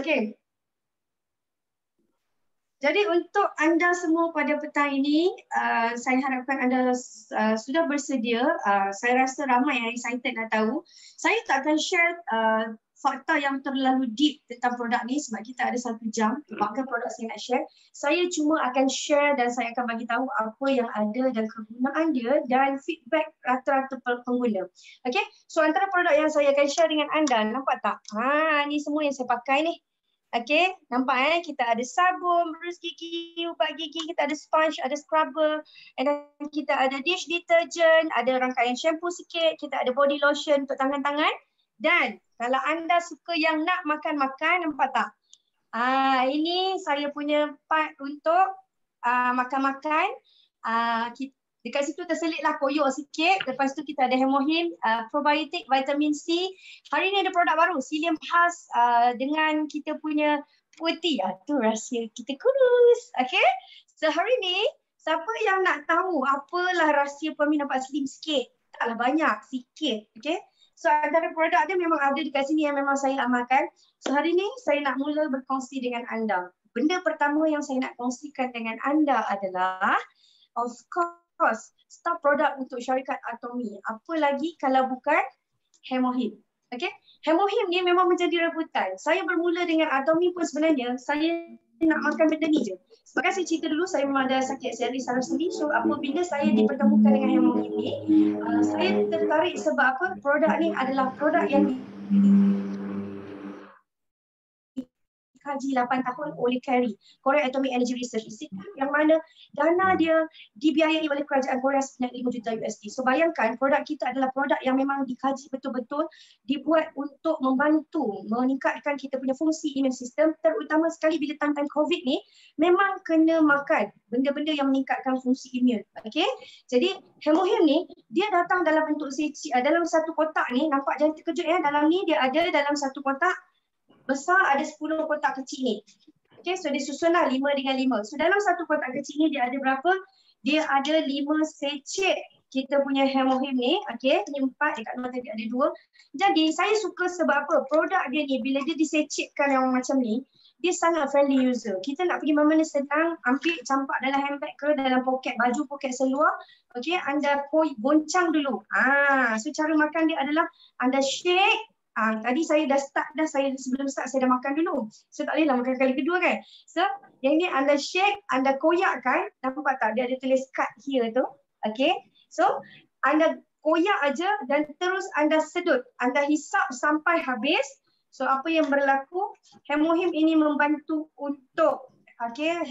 Okey. Jadi untuk anda semua pada petang ini, saya harapkan anda sudah bersedia. Saya rasa ramai yang excited nak tahu. Saya tak akan share fakta yang terlalu deep tentang produk ni sebab kita ada 1 jam maka produk saya nak share. Saya cuma akan share dan saya akan bagi tahu apa yang ada dan kegunaan dia dan feedback rata-rata pengguna. Okey, so antara produk yang saya akan share dengan anda, nampak tak? Ni semua yang saya pakai ni. Okey, nampak kita ada sabun, berus gigi, ubat gigi, kita ada sponge, ada scrubber, and then kita ada dish detergent, ada rangkaian shampoo sikit, kita ada body lotion untuk tangan-tangan. Dan kalau anda suka yang nak makan-makan, nampak tak? Ini saya punya part untuk makan-makan. Dekat situ terselitlah koyor sikit. Lepas tu kita ada hemohim, probiotik, vitamin C. Hari ni ada produk baru, psyllium Husk dengan kita punya putih. Tu rahsia kita kurus. Okay? So hari ni, siapa yang nak tahu apalah rahsia Puan Mi nampak slim sikit? Taklah banyak, sikit. Okay? So antara produk dia memang ada dekat sini yang memang saya amalkan. So hari ni saya nak mula berkongsi dengan anda. Benda pertama yang saya nak kongsikan dengan anda adalah, of course, staf produk untuk syarikat Atomy. Apa lagi kalau bukan hemohim. Okay? Hemohim ni memang menjadi rebutan. Saya bermula dengan Atomy pun sebenarnya saya nak makan benda ni je. Sebab kan saya cerita dulu saya memang ada sakit series saraf sendi. So apabila saya dipertemukan dengan hemohim ni, saya tertarik sebab apa? Produk ni adalah produk yang dikaji 8 tahun oleh KARI, Korea Atomic Energy Research Institute, yang mana dana dia dibiayai oleh kerajaan Korea sebanyak 5 juta USD. So bayangkan produk kita adalah produk yang memang dikaji betul-betul, dibuat untuk membantu meningkatkan kita punya fungsi imun sistem, terutama sekali bila time COVID ni memang kena makan benda-benda yang meningkatkan fungsi imun. Okey. Jadi hemohim ni dia datang dalam bentuk dalam satu kotak ni, nampak jangan terkejut ya, dalam ni dia ada dalam satu kotak besar ada 10 kotak kecil ni. Okay, so dia susunlah 5 dengan 5. So dalam satu kotak kecil ni dia ada berapa? Dia ada 5 secet kita punya hemohim ni. Okay, ini 4, dekat luar tadi ada 2. Jadi saya suka sebab apa? Produk dia ni bila dia disecetkan yang macam ni, dia sangat friendly user. Kita nak pergi mana-mana senang, ambil campak dalam handbag ke dalam poket baju, poket seluar. Okay, anda goncang dulu. So cara makan dia adalah anda shake. Tadi saya dah start dah, sebelum start saya dah makan dulu. So tak bolehlah makan kali kedua kan. So yang ni anda shake, anda koyakkan, nampak tak dia ada tulis cut here tu. Okay. So anda koyak aja dan terus anda sedut. Anda hisap sampai habis. So apa yang berlaku? Hemohim ini membantu untuk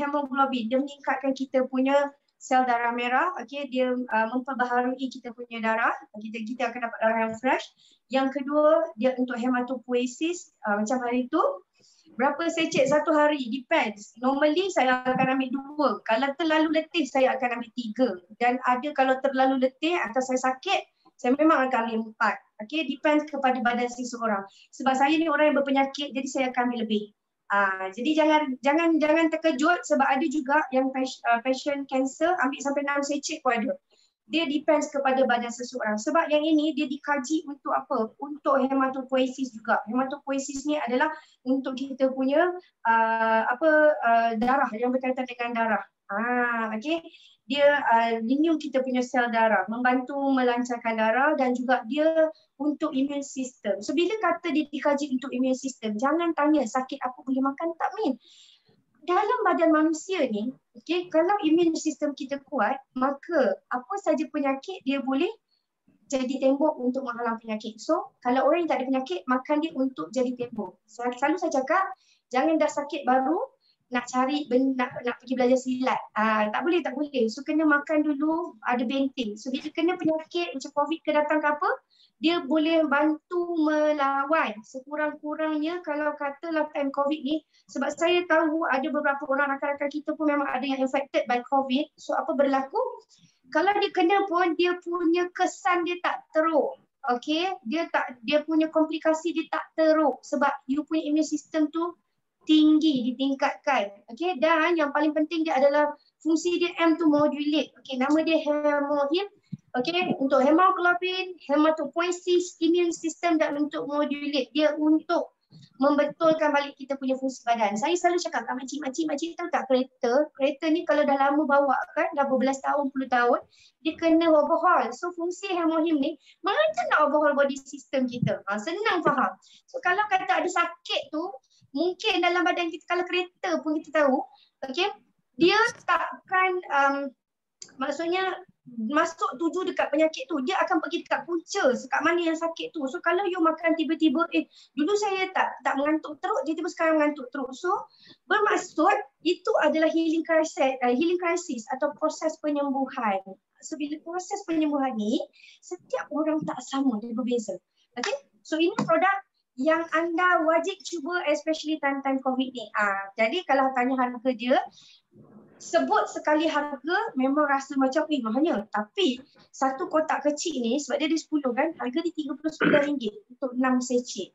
hemoglobin. Dia meningkatkan kita punya sel darah merah. Okay, dia memperbaharui kita punya darah. Kita akan dapat darah yang fresh. Yang kedua, dia untuk hematopoiesis. Macam hari tu, berapa secet satu hari? Depends. Normally saya akan ambil 2. Kalau terlalu letih, saya akan ambil 3. Dan ada kalau terlalu letih atau saya sakit, saya memang akan ambil 4. Okay, depends kepada badan seseorang. Sebab saya ni orang yang berpenyakit, jadi saya akan ambil lebih. Jadi jangan terkejut sebab ada juga yang patient cancer ambil sampai 6 secet pun ada. Dia depends kepada badan seseorang. Sebab yang ini dia dikaji untuk apa? Untuk hematopoiesis juga. Hematopoiesis ni adalah untuk kita punya darah yang berkaitan dengan darah. Okay. Dia renew kita punya sel darah, membantu melancarkan darah dan juga dia untuk immune system. So bila kata dia dikaji untuk immune system, jangan tanya sakit apa boleh makan tak Min. Dalam badan manusia ni, okay, kalau immune system kita kuat, maka apa saja penyakit dia boleh jadi tembok untuk menghalang penyakit. So kalau orang yang tak ada penyakit, makan dia untuk jadi tembok. Selalu saya cakap, jangan dah sakit baru nak cari nak pergi belajar silat. Tak boleh. So kena makan dulu, ada benteng. So bila kena penyakit macam COVID ke datang ke apa, dia boleh bantu melawan sekurang-kurangnya kalau katalah time COVID ni. Sebab saya tahu ada beberapa orang rakan-rakan kita pun memang ada yang infected by COVID. So apa berlaku? Kalau dia kena pun dia punya kesan dia tak teruk. Okay, dia punya komplikasi dia tak teruk sebab you punya immune system tu tinggi, ditingkatkan. Okay, dan yang paling penting dia adalah fungsi dia M tu modulate. Okay, nama dia hemohim. Okay, untuk hemoglobin, hematopoiesis, immune system dan untuk modulate. Dia untuk membetulkan balik kita punya fungsi badan. Saya selalu cakap kat makcik tahu tak kereta ni kalau dah lama bawa kan, dah berbelas tahun, puluh tahun, dia kena overhaul. So fungsi hemohim ni, macam nak overhaul body system kita. Senang faham. So kalau kata ada sakit tu, mungkin dalam badan kita, kalau kereta pun kita tahu, okay, dia takkan, maksudnya masuk tuju dekat penyakit tu, dia akan pergi dekat punca dekat mana yang sakit tu. So kalau you makan tiba-tiba, dulu saya tak mengantuk teruk, tiba-tiba sekarang mengantuk teruk. So bermaksud itu adalah healing crisis atau proses penyembuhan. So bila proses penyembuhan ni, setiap orang tak sama, dia berbeza. Okay, so ini produk yang anda wajib cuba, especially time-time COVID ni. Jadi kalau tanya harga dia, sebut sekali harga memang rasa macam mahalnya. Tapi satu kotak kecil ni, sebab dia ada 10 kan, harga dia RM39 untuk 6 secik.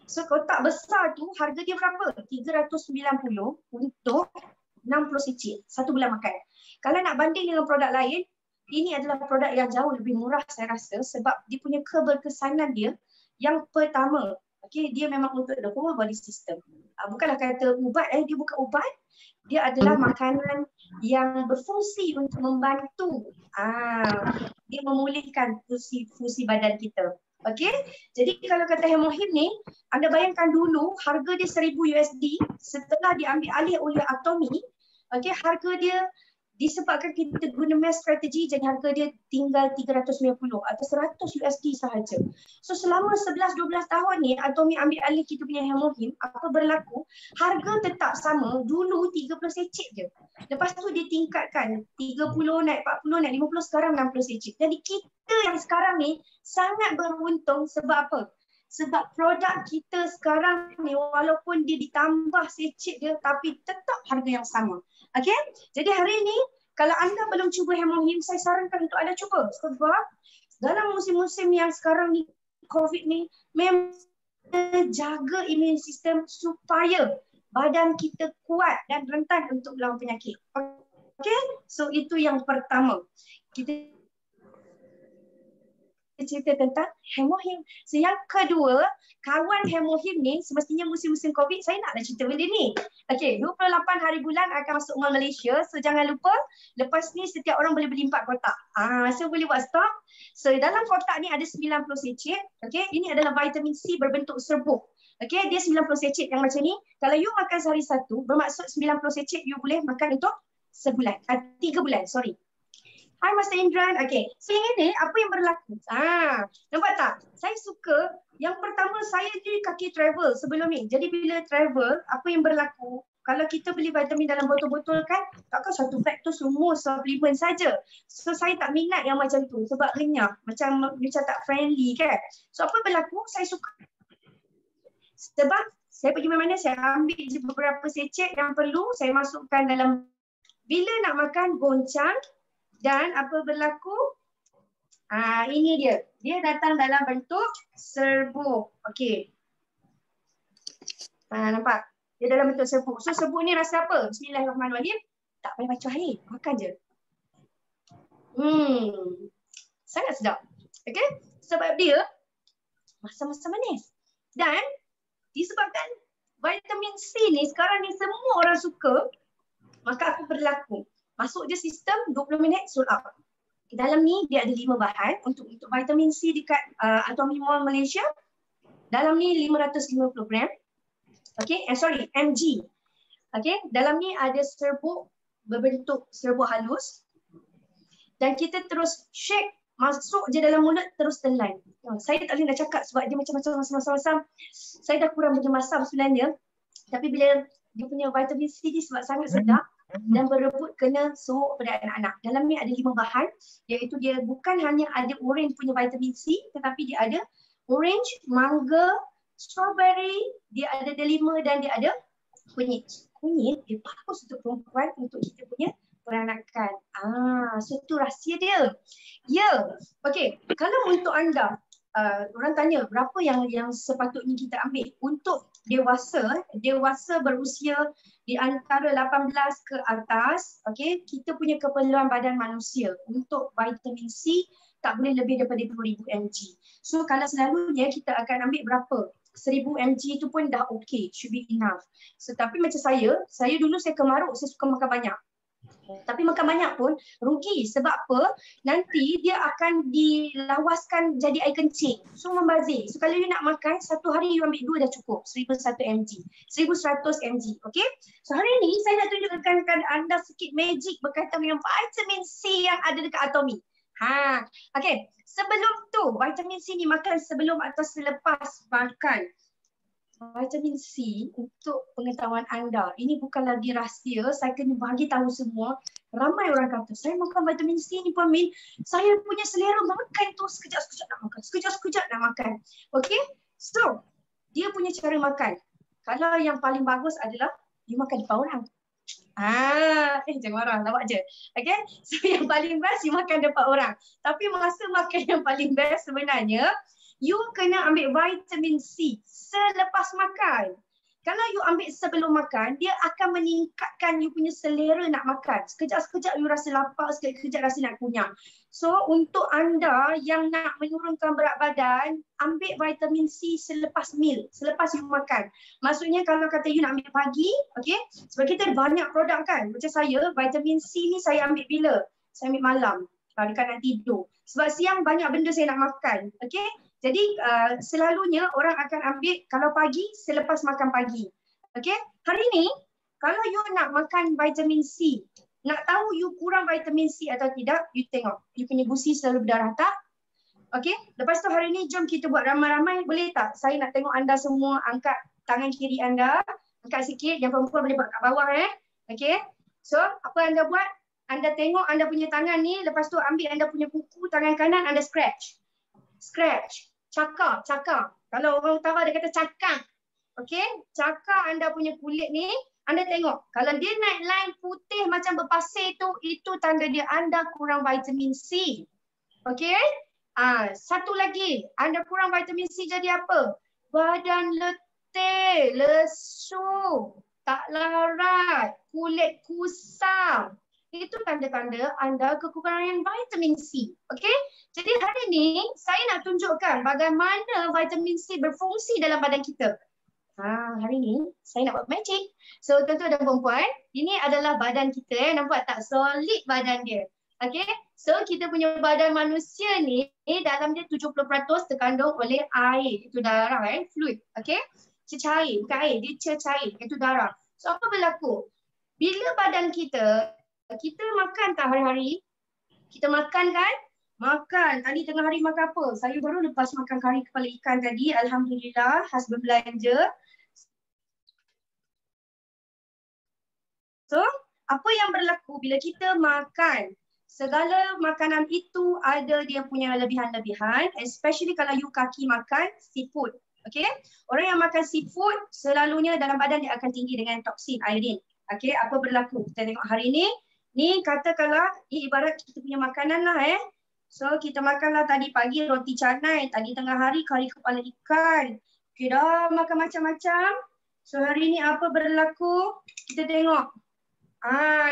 So kotak besar tu harga dia berapa? RM390 untuk 60 secik. Satu bulan makan. Kalau nak banding dengan produk lain, ini adalah produk yang jauh lebih murah saya rasa, sebab dia punya keberkesanan dia yang pertama. Okay, dia memang untuk the whole body system. Bukanlah kata ubat, dia bukan ubat. Dia adalah makanan yang berfungsi untuk membantu dia memulihkan fungsi badan kita. Okey, jadi kalau kata hemohim ni, anda bayangkan dulu harga dia $1,000, setelah diambil alih oleh Atomy, okey, harga dia disebabkan kita guna mass strategi, jadi harga dia tinggal $390 atau $100 sahaja. So selama 11-12 tahun ni Atomy ambil alih kita punya hemohim, apa berlaku? Harga tetap sama, dulu 30 secik je. Lepas tu dia tingkatkan 30, naik 40, naik 50, sekarang 60 secik. Jadi kita yang sekarang ni sangat beruntung sebab apa? Sebab produk kita sekarang ni walaupun dia ditambah secik dia, tapi tetap harga yang sama. Okey? Jadi hari ni kalau anda belum cuba hemohim, saya sarankan untuk anda cuba. Sebab dalam musim-musim yang sekarang ni, COVID ni, memang jaga imun sistem supaya badan kita kuat dan rentan untuk melawan penyakit. Okey? So itu yang pertama. Kita cerita tentang hemohim. So yang kedua, kawan hemohim ni semestinya musim-musim COVID, saya naklah cerita benda ni. Okey, 28 hari bulan akan masuk Mall Malaysia. So jangan lupa, lepas ni setiap orang boleh beli 4 kotak. So boleh buat stok. So dalam kotak ni ada 90 secik. Okey, ini adalah vitamin C berbentuk serbuk. Okey, dia 90 secik yang macam ni. Kalau you makan sehari satu, bermaksud 90 secik you boleh makan untuk sebulan. 3 bulan, sorry. Hai Master Indran. Okay. So yang ini apa yang berlaku? Nampak tak? Saya suka yang pertama saya ni kaki travel sebelum ni. Jadi bila travel, apa yang berlaku? Kalau kita beli vitamin dalam botol-botol kan, takkan satu beg tu semua suplemen saja. So saya tak minat yang macam tu sebab renyah, macam tak friendly kan. So apa berlaku? Saya suka sebab saya pergi mana-mana, saya ambil je beberapa secik yang perlu, saya masukkan dalam, bila nak makan goncang. Dan apa berlaku? Ini dia. Dia datang dalam bentuk serbuk. Okey. Nampak? Dia dalam bentuk serbuk. So serbuk ni rasa apa? Bismillahirrahmanirrahim. Tak payah baca air. Makan je. Sangat sedap. Okey? Sebab dia masa-masa manis. Dan disebabkan vitamin C ni sekarang ni semua orang suka, maka apa berlaku? Masuk je sistem 20 minit sold out. Dalam ni dia ada 5 bahan untuk vitamin C dekat Atomy Mall Malaysia. Dalam ni 550 gram. Okey, mg. Okey, dalam ni ada serbuk berbentuk serbuk halus. Dan kita terus shake, masuk je dalam mulut, terus telan. Saya tak boleh nak cakap sebab dia macam-macam masam-masam. Saya dah kurang bagi masam sebenarnya. Tapi bila dia punya vitamin C ni sebab sangat sedap, dan berebut kena suhu pada anak-anak. Dalam ni ada 5 bahan, iaitu dia bukan hanya ada orange punya vitamin C, tetapi dia ada orange, mangga, strawberry, dia ada delima dan dia ada kunyit. Kunyit dia bagus untuk perempuan, untuk kita punya peranakan. So itu rahsia dia. Ya, okey. Kalau untuk anda, orang tanya berapa yang sepatutnya kita ambil untuk dewasa berusia di antara 18 ke atas, okey, kita punya keperluan badan manusia untuk vitamin C tak boleh lebih daripada 2000 mg. So kalau selalunya kita akan ambil berapa? 1000 mg tu pun dah okay, should be enough. So, tapi macam saya dulu saya kemaruk, saya suka makan banyak. Tapi makan banyak pun rugi. Sebab apa? Nanti dia akan dilawaskan jadi air kencing. So membazir. So kalau you nak makan, satu hari you ambil 2 dah cukup. 1001 mg. 1100 mg. Okay? So hari ni saya nak tunjukkan kepada anda sikit magic berkaitan dengan vitamin C yang ada dekat Atomy. Okay. Sebelum tu, vitamin C ni makan sebelum atau selepas makan. Vitamin C, untuk pengetahuan anda, ini bukan lagi rahsia, saya kena bagi tahu semua. Ramai orang kata, saya makan vitamin C ni Puan Min, saya punya selera makan tu sekejap-sekejap nak makan, sekejap-sekejap nak makan. Okay, so dia punya cara makan. Kalau yang paling bagus adalah, you makan depan orang. Jangan marah, lawak je. Okay, so yang paling best, you makan depan orang. Tapi masa makan yang paling best sebenarnya, you kena ambil vitamin C selepas makan. Kalau you ambil sebelum makan, dia akan meningkatkan you punya selera nak makan. Sekejap-sekejap you rasa lapar, sekejap-sekejap rasa nak kunyah. So untuk anda yang nak menurunkan berat badan, ambil vitamin C selepas meal, selepas you makan. Maksudnya kalau kata you nak ambil pagi, okay? Sebab kita ada banyak produk kan. Macam saya, vitamin C ni saya ambil bila? Saya ambil malam, dekat nak tidur. Sebab siang banyak benda saya nak makan, okay? Jadi selalunya orang akan ambil kalau pagi selepas makan pagi. Okay? Hari ni kalau you nak makan vitamin C, nak tahu you kurang vitamin C atau tidak, you tengok. You punya gusi selalu berdarah tak? Okay? Lepas tu hari ni jom kita buat ramai-ramai, boleh tak? Saya nak tengok anda semua angkat tangan kiri anda. Angkat sikit, yang perempuan boleh buat kat bawah Okay? So apa anda buat? Anda tengok anda punya tangan ni, lepas tu ambil anda punya kuku tangan kanan, anda scratch. Scratch. Cakar. Kalau orang utara dia kata cakar. Okay? Cakar anda punya kulit ni, anda tengok. Kalau dia naik line putih macam berpasir tu, itu tanda dia anda kurang vitamin C. Okay? Satu lagi, anda kurang vitamin C jadi apa? Badan letih, lesu, tak larat, kulit kusam. Itu tanda-tanda anda kekurangan vitamin C. Okay? Jadi hari ni saya nak tunjukkan bagaimana vitamin C berfungsi dalam badan kita. Hari ni saya nak buat magic. So tuan-tuan dan perempuan, ini adalah badan kita. Nampak tak solid badan dia. Okay? So kita punya badan manusia ni, dalam dia 70% terkandung oleh air. Itu darah, fluid. Okay? Cecair, bukan air. Dia cecair. Itu darah. So apa berlaku? Bila badan kita makan tak hari-hari? Kita makan kan? Makan. Tadi tengah hari makan apa? Saya baru lepas makan kari kepala ikan tadi. Alhamdulillah, husband belanja. So, apa yang berlaku bila kita makan? Segala makanan itu ada dia punya lebihan-lebihan. Especially kalau you kaki makan seafood. Okay? Orang yang makan seafood, selalunya dalam badan dia akan tinggi dengan toksin, iodine. Okay? Apa berlaku? Kita tengok hari ni. Ni katakanlah, ini ibarat kita punya makanan lah So kita makanlah tadi pagi roti canai, tadi tengah hari kari kepala ikan. Okay dah makan macam-macam. So hari ni apa berlaku? Kita tengok.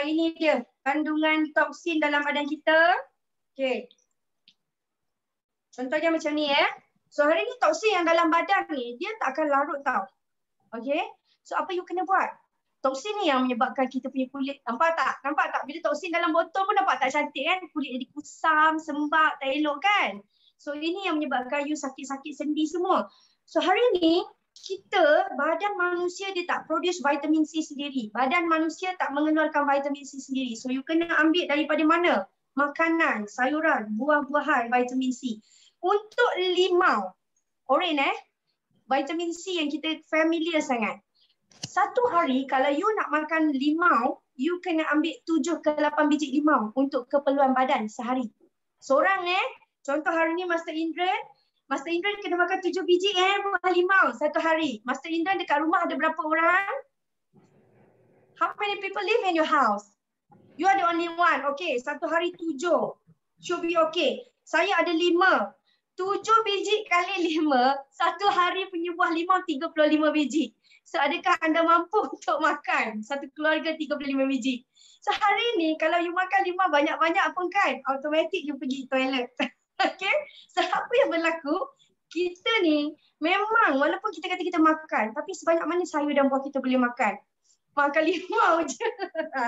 Ini dia kandungan toksin dalam badan kita. Okay. Contohnya macam ni So hari ni toksin yang dalam badan ni, dia tak akan larut tau. Okay. So apa you kena buat? Toksin ni yang menyebabkan kita punya kulit, nampak tak? Nampak tak? Bila toksin dalam botol pun nampak tak cantik kan? Kulit jadi kusam, sembab, tak elok kan? So ini yang menyebabkan you sakit-sakit sendi semua. So hari ni, badan manusia dia tak produce vitamin C sendiri. Badan manusia tak mengeluarkan vitamin C sendiri. So you kena ambil daripada mana? Makanan, sayuran, buah-buahan, vitamin C. Untuk limau, oren vitamin C yang kita familiar sangat. Satu hari kalau you nak makan limau, you kena ambil 7 ke 8 biji limau untuk keperluan badan sehari. Seorang contoh hari ni Master Indran kena makan 7 biji buah limau satu hari. Master Indran dekat rumah ada berapa orang? How many people live in your house? You are the only one. Okay, satu hari 7. Should be okay. Saya ada 5. 7 biji kali 5, satu hari punya buah limau 35 biji. So adakah anda mampu untuk makan satu keluarga 35 biji? So hari ni kalau you makan limau banyak-banyak pun kan, automatik you pergi toilet. Okay? So apa yang berlaku? kita ni memang walaupun kita kata kita makan, tapi sebanyak mana sayur dan buah kita boleh makan? Makan 5 je.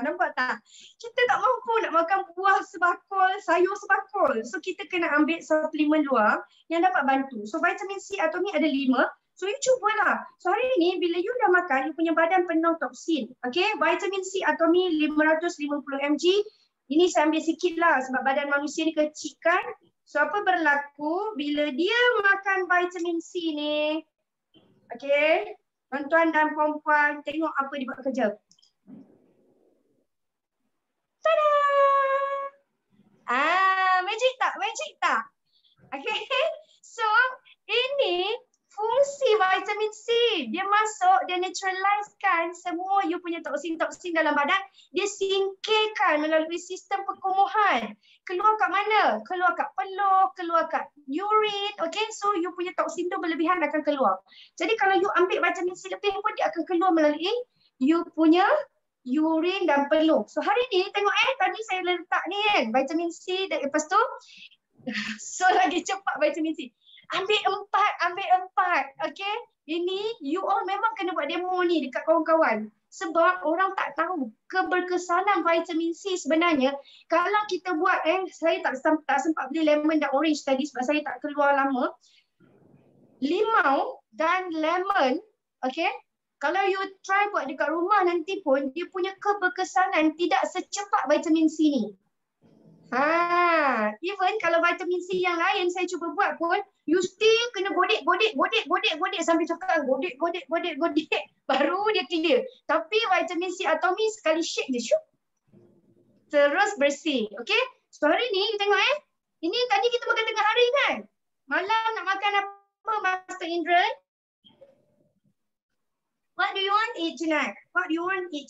Nampak tak? Kita tak mampu nak makan buah sebakul, sayur sebakul. So kita kena ambil suplemen luar yang dapat bantu. So vitamin C atau ni ada 5. So you cubalah. So hari ni bila you dah makan, you punya badan penuh toksin. Okay, vitamin C atau ni 550 mg. Ini saya ambil sikit lah sebab badan manusia ni kecil kan. So apa berlaku bila dia makan vitamin C ni? Okay, tuan-tuan dan puan-puan tengok apa dia buat kerja. Tada! Magic tak? Magic tak? Okay, so ini fungsi vitamin C. Dia masuk, dia neutralizekan semua you punya toksin-toksin dalam badan. Dia singkirkan melalui sistem perkumuhan. Keluar kat mana? Keluar kat peluh, keluar kat urine. Okay, so you punya toksin tu berlebihan akan keluar. Jadi kalau you ambil vitamin C lebih pun dia akan keluar melalui you punya urine dan peluh. So hari ni tengok tadi saya letak ni kan vitamin C dan lepas tu so lagi cepat vitamin C. Ambil 4. Okay. Ini you all memang kena buat demo ni dekat kawan-kawan. Sebab orang tak tahu keberkesanan vitamin C sebenarnya. Kalau kita buat, saya tak sempat beli lemon dan orange tadi sebab saya tak keluar lama. Limau dan lemon, okay. Kalau you try buat dekat rumah nanti pun, dia punya keberkesanan tidak secepat vitamin C ni. Even kalau vitamin C yang lain saya cuba buat pun, you still kena godek sambil cakap godek, baru dia clear. Tapi vitamin C atomi sekali shake je, syuk, terus bersih. Okay, so hari ni you tengok ini tadi kita makan tengah hari kan. Malam nak makan apa Master Indra? What do you want eat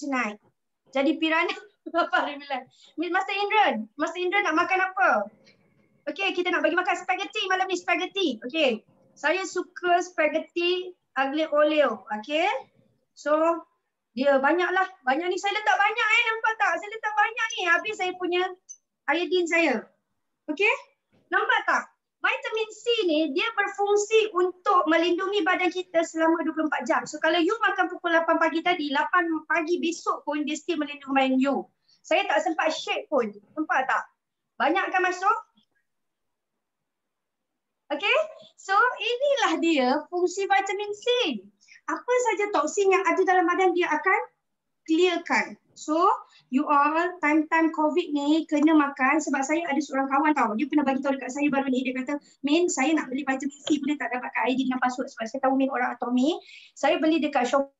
tonight? Jadi pirana. Master Indra nak makan apa? Okay, kita nak bagi makan spaghetti malam ni, spaghetti. Okay, saya suka spaghetti aglio olio. Okay, so dia banyak ni saya letak banyak nampak tak? Saya letak banyak ni, habis saya punya iodine saya. Okay, nampak tak? Vitamin C ni dia berfungsi untuk melindungi badan kita selama 24 jam. So kalau you makan pukul 8 pagi tadi, 8 pagi besok pun dia still melindungi badan you. Saya tak sempat shake pun. Nampak tak? Banyak akan masuk. Okay, so inilah dia fungsi vitamin C. Apa saja toksin yang ada dalam badan dia akan clearkan. So, you all time-time COVID ni kena makan sebab saya ada seorang kawan tahu. Dia pernah bagi tahu dekat saya baru ni. Dia kata, Min, saya nak beli vitamin C boleh tak dapatkan ID dengan password sebab saya tahu Min orang Atomi. Saya beli dekat shop.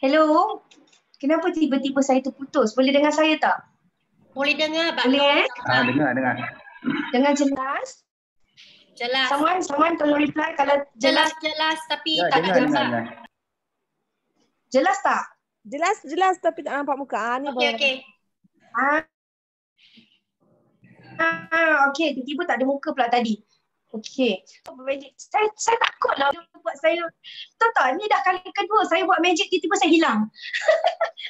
Hello, kenapa tiba-tiba saya terputus? Boleh dengar saya tak? Boleh dengar, Pak. Boleh Dengar. Dengar jelas? Jelas. Someone tolong reply kalau jelas. Jelas tapi Ya, tak dengar. Jelas tak? Jelas tapi tak nampak muka. Ni Okey. Okey, tiba-tiba tak ada muka pula tadi. Okey. Saya takutlah buat saya. Tahu tak, ni dah kali kedua saya buat magic tiba-tiba saya hilang.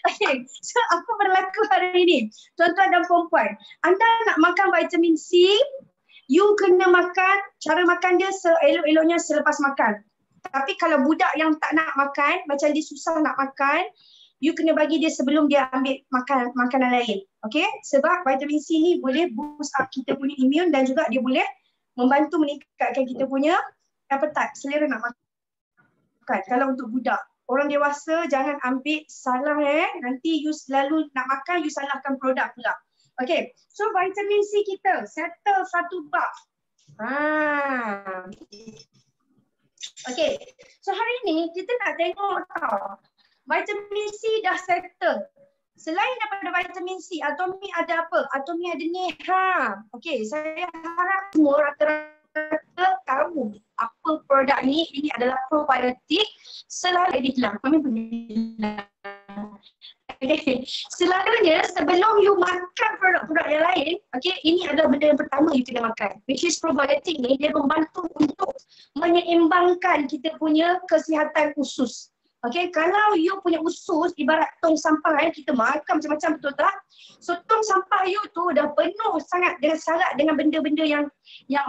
Okey. So apa berlaku hari ni? Tuan-tuan dan puan-puan, anda nak makan vitamin C, you kena makan, cara makan dia seelok-eloknya selepas makan. Tapi kalau budak yang tak nak makan, macam dia susah nak makan, you kena bagi dia sebelum dia ambil makanan lain. Okey? Sebab vitamin C ni boleh boost up kita punya imun dan juga dia boleh membantu meningkatkan kita punya appetite, selera nak makan. Kalau untuk budak, orang dewasa jangan ambil salah nanti you selalu nak makan, you salahkan produk pula. Okay, so vitamin C kita settle satu bab. Okay, so hari ni kita nak tengok tau, vitamin C dah settle. Selain daripada vitamin C, Atomi ada apa? Atomi ada ni. Okey, saya harap semua rata-rata tahu apa produk ni. Ini adalah probiotik. Selalu hilang. Kami bilang. Okay. Selalunya sebelum you makan produk-produk yang lain, okay, ini adalah benda yang pertama you kena makan. Which is probiotik ni, dia membantu untuk menyeimbangkan kita punya kesihatan usus. Okay, kalau you punya usus ibarat tong sampah kita makan macam-macam, betul tak? So tong sampah you tu dah penuh sangat dengan syarat dengan benda-benda yang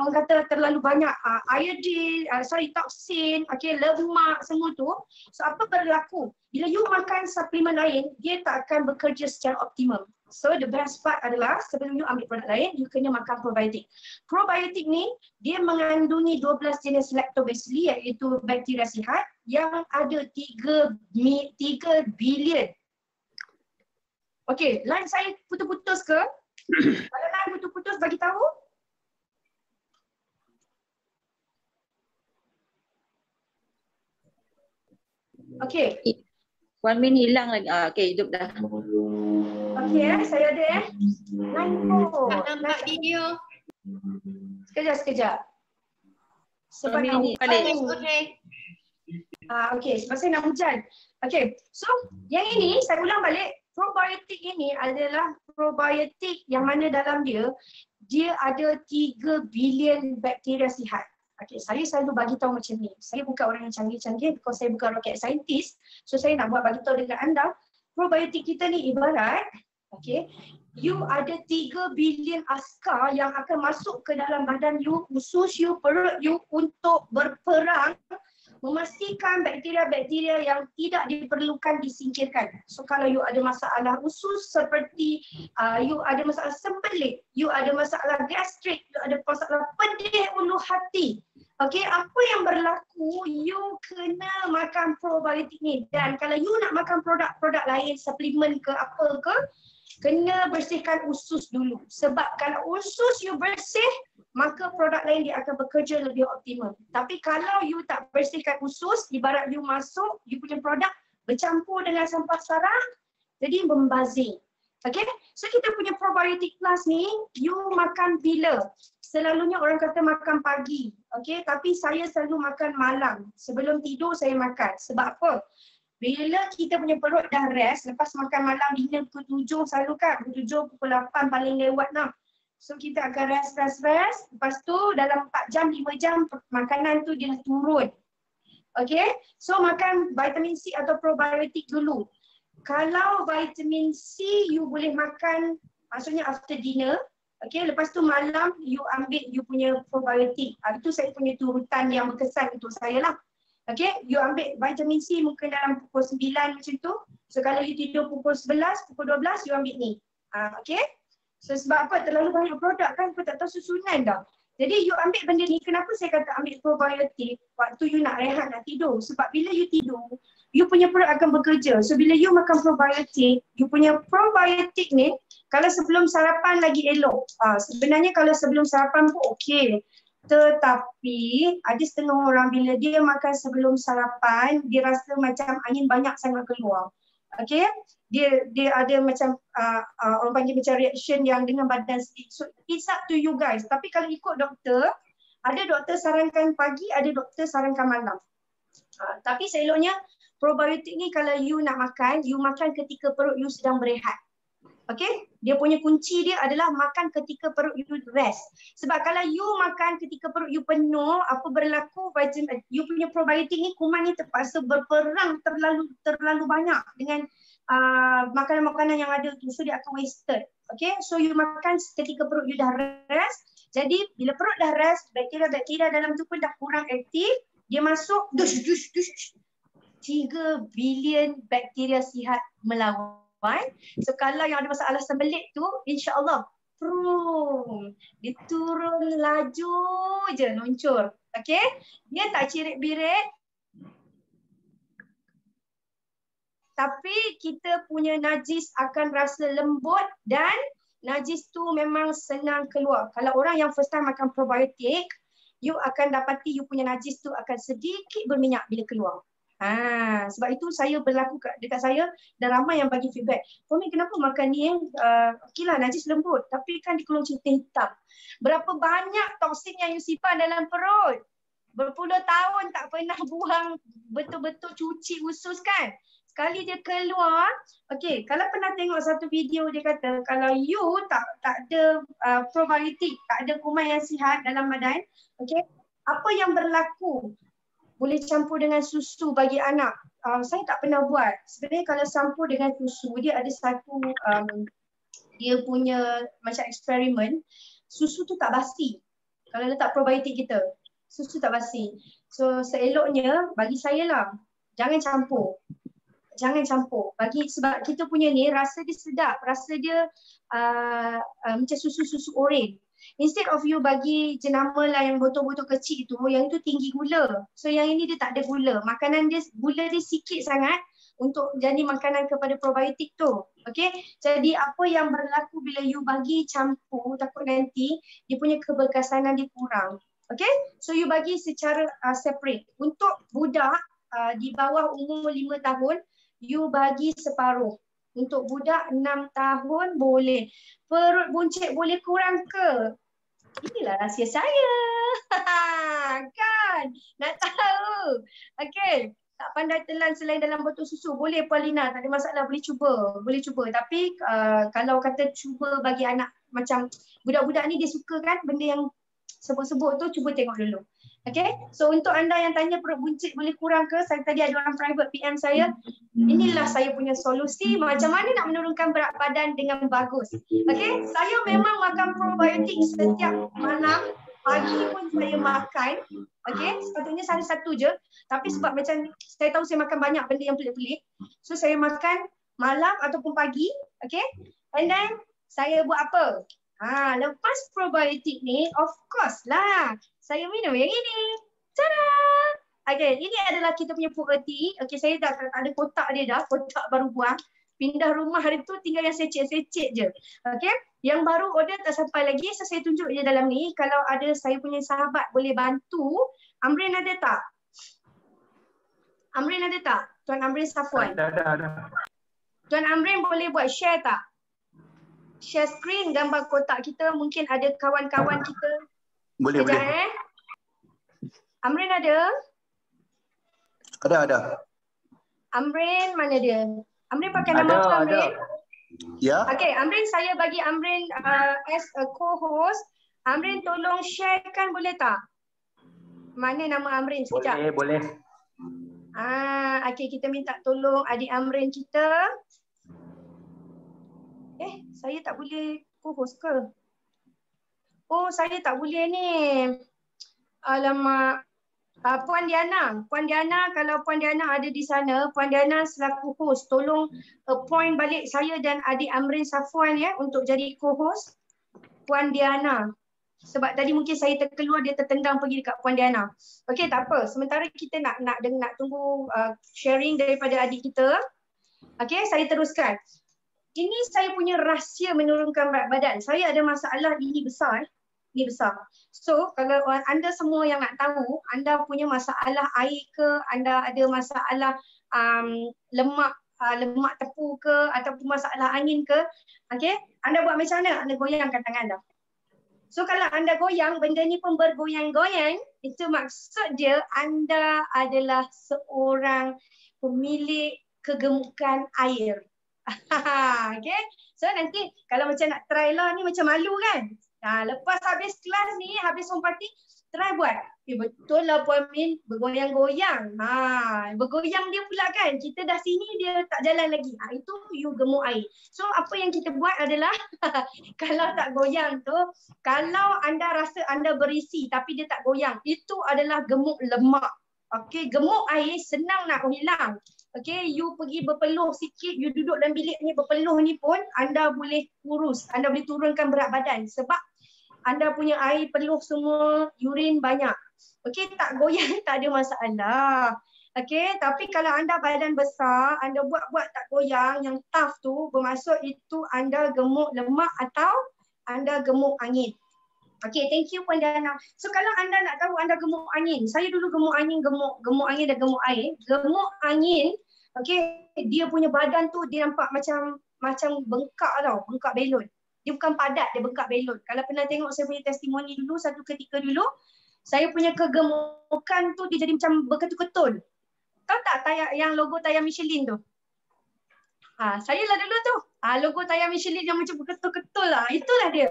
orang kata terlalu banyak iodine, toksin, okay, lemak semua tu. So apa berlaku? Bila you makan suplemen lain, dia tak akan bekerja secara optimum. So the best part adalah sebelum you ambil produk lain, you kena makan probiotik. Probiotik ni dia mengandungi 12 jenis lactobacilli iaitu bakteria sihat yang ada 3 bilion. Okey, line saya putus-putus ke? Kalau line putus-putus bagi tahu. Okey. 1 minit hilang lagi. Okey, hidup dah. Okey, saya ada line pun. Tak nampak video. Sekejap. Sebab 1 minit balik. Okey. Okey, sebab saya nak hujan. Okey, so yang ini saya ulang balik. Probiotik ini adalah probiotik yang mana dalam dia ada 3 bilion bakteria sihat. Okey, saya selalu bagi tahu macam ni. Saya bukan orang yang canggih-canggih because saya bukan rocket scientist. So saya nak bagi tahu dengan anda, probiotik kita ni ibarat, okey, you ada 3 bilion askar yang akan masuk ke dalam badan you, usus you, perut you untuk berperang memastikan bakteria-bakteria yang tidak diperlukan disingkirkan. So kalau you ada masalah usus seperti you ada masalah sembelit, you ada masalah gastrik, you ada masalah pedih ulu hati. Okey, apa yang berlaku, you kena makan probiotik ni. Dan kalau you nak makan produk-produk lain, suplemen ke apa ke, kena bersihkan usus dulu. Sebab kalau usus you bersih, maka produk lain dia akan bekerja lebih optimal. Tapi kalau you tak bersihkan usus, ibarat you masuk, you punya produk bercampur dengan sampah sarang, jadi membazir. Okay? So kita punya probiotik plus ni, you makan bila? Selalunya orang kata makan pagi. Okay? Tapi saya selalu makan malam. Sebelum tidur saya makan. Sebab apa? Bila kita punya perut dah rest, lepas makan malam dinner pukul 7 selalu kan, pukul 7, pukul 8 paling lewat lah. So kita akan rest. Lepas tu dalam 4 jam, 5 jam makanan tu dia turun. Okay, so makan vitamin C atau probiotik dulu. Kalau vitamin C you boleh makan, maksudnya after dinner. Okay, lepas tu malam you ambil you punya probiotik. Itu saya punya turutan yang berkesan untuk saya lah. Okay, you ambil vitamin C mungkin dalam pukul 9 macam tu. So kalau you tidur pukul 11, pukul 12 you ambil ni. Okay. So sebab apa? Terlalu banyak produk kan, kau tak tahu susunan dah. Jadi you ambil benda ni, kenapa saya kata ambil probiotik waktu you nak rehat, nak tidur? Sebab bila you tidur, you punya perut akan bekerja. So bila you makan probiotik, you punya probiotik ni, kalau sebelum sarapan lagi elok. Sebenarnya kalau sebelum sarapan pun okey. Tetapi ada setengah orang bila dia makan sebelum sarapan, dia rasa macam angin banyak sangat keluar. Okay, dia ada macam orang panggil macam reaction yang dengan badan sedih. So it's up to you guys. Tapi kalau ikut doktor, ada doktor sarankan pagi, ada doktor sarankan malam. Tapi seeloknya probiotik ni kalau you nak makan, you makan ketika perut you sedang berehat. Okay, dia punya kunci dia adalah makan ketika perut you rest. Sebab kalau you makan ketika perut you penuh, apa berlaku, you punya probiotik ni, kuman ni terpaksa berperang terlalu banyak dengan makanan-makanan yang ada tu. So dia akan wasted. Okay, so you makan ketika perut you dah rest. Jadi bila perut dah rest, bakteria-bakteria dalam tu pun dah kurang aktif. Dia masuk, 3 bilion bakteria sihat melawan. So kalau yang ada masalah sembelit tu, insya-Allah dia turun laju je, luncur. Okey? Dia tak cirit-birit. Tapi kita punya najis akan rasa lembut dan najis tu memang senang keluar. Kalau orang yang first time makan probiotik, you akan dapati you punya najis tu akan sedikit berminyak bila keluar. Sebab itu saya berlaku dekat saya dan ramai yang bagi feedback. Fahmi, kenapa makan ni okeylah najis lembut tapi kan dia keluar cerita hitam. Berapa banyak toksin yang you simpan dalam perut? Berpuluh tahun tak pernah buang betul-betul cuci usus kan? sekali dia keluar, okey, kalau pernah tengok satu video dia kata kalau you tak ada probiotik, tak ada kuman yang sihat dalam badan, okey, apa yang berlaku? Boleh campur dengan susu bagi anak. Saya tak pernah buat. Sebenarnya kalau campur dengan susu, dia ada satu dia punya macam eksperimen, susu tu tak basi. Kalau letak probiotik kita, susu tak basi. So seeloknya bagi saya lah, jangan campur. Jangan campur. Sebab kita punya ni rasa dia sedap, rasa dia macam susu-susu oren. Instead of you bagi jenama lah yang botol-botol kecil tu, yang tu tinggi gula. So yang ini dia tak ada gula. Makanan dia, gula dia sikit sangat untuk jadi makanan kepada probiotik tu. Okay, jadi apa yang berlaku bila you bagi campur, takut nanti dia punya keberkesanan dia kurang. Okay, so you bagi secara separate. Untuk budak di bawah umur 5 tahun, you bagi separuh. Untuk budak 6 tahun boleh. Perut buncit boleh kurang ke? Inilah rahsia saya. Kan? Nak tahu? Okay. Tak pandai telan selain dalam botol susu. Boleh Puan Lina, tak ada masalah. Boleh cuba. Boleh cuba. Tapi kalau kata cuba bagi anak macam budak-budak ni dia suka kan benda yang sebut-sebut tu, cuba tengok dulu. Okay, so untuk anda yang tanya perut buncit boleh kurang ke, saya tadi ada orang private PM saya, inilah saya punya solusi macam mana nak menurunkan berat badan dengan bagus. Okay, saya memang makan probiotik setiap malam, pagi pun saya makan. Okay, sepatutnya satu je, tapi sebab macam saya tahu saya makan banyak benda yang pelik-pelik, so saya makan malam ataupun pagi. Okay, and then saya buat apa? Lepas probiotik ni, of course lah, saya minum yang ini. Tada! Okay, ini adalah kita punya puerty. Okay, saya dah tak ada kotak dia dah, kotak baru buang. Pindah rumah hari tu tinggal yang secet-secet je. Okay, yang baru order tak sampai lagi, so saya tunjuk je dalam ni. Kalau ada saya punya sahabat boleh bantu. Amrin ada tak? Amrin ada tak? Tuan Amrin Safwan? Ada. Tuan Amrin boleh buat share tak? Share screen gambar kotak kita, mungkin ada kawan-kawan kita. Boleh. Amrin ada? Ada. Amrin mana dia? Amrin pakai nama apa Amrin? Ya. Okay, Amrin, saya bagi Amrin as a co-host. Amrin tolong sharekan boleh tak? Mana nama Amrin sekejap? Boleh. Okay, kita minta tolong adik Amrin kita. Saya tak boleh co-host ke? Oh, saya tak boleh ni. Alamak. Puan Diana, kalau Puan Diana ada di sana, Puan Diana selaku host, tolong appoint balik saya dan adik Amrin Safwan ya untuk jadi co-host. Puan Diana. Sebab tadi mungkin saya terkeluar, dia tertendang pergi dekat Puan Diana. Okey, tak apa. Sementara kita nak tunggu sharing daripada adik kita. Okey, saya teruskan. Ini saya punya rahsia menurunkan berat badan. Saya ada masalah ini besar. Ini besar. So, kalau anda semua yang nak tahu, anda punya masalah air ke, anda ada masalah lemak tepu ke, ataupun masalah angin ke, okay? Anda buat macam mana? Anda goyangkan tangan anda. So, kalau anda goyang, benda ni pun bergoyang-goyang, itu maksud dia anda adalah seorang pemilik kegemukan air. Okay, so nanti kalau macam nak try lah ni macam malu kan. Lepas habis kelas ni, habis home party, try buat. Betul lah Puan Min, bergoyang-goyang. Bergoyang dia pula kan. Kita dah sini, dia tak jalan lagi. Itu you gemuk air. So apa yang kita buat adalah kalau tak goyang tu, kalau anda rasa anda berisi tapi dia tak goyang, itu adalah gemuk lemak. Okay, gemuk air senang nak hilang. Okay, you pergi berpeluh sikit, you duduk dalam bilik ni berpeluh ni pun anda boleh kurus, anda boleh turunkan berat badan sebab anda punya air peluh semua, urin banyak. Okay, tak goyang tak ada masalah. Okay, tapi kalau anda badan besar, anda buat tak goyang, yang tough tu bermaksud itu anda gemuk lemak atau anda gemuk angin. Okay, thank you Puan Diana. So kalau anda nak tahu anda gemuk angin, saya dulu gemuk angin dan gemuk air. Gemuk angin, okay, dia punya badan tu dia nampak macam bengkak tau, bengkak belon. Dia bukan padat, dia bengkak belon. Kalau pernah tengok saya punya testimoni dulu, satu ketika dulu, saya punya kegemukan tu dia jadi macam berketul-ketul. Tahu tak yang logo tayar Michelin tu? Saya lah dulu tu. Logo tayar Michelin yang macam berketul-ketul lah. Itulah dia.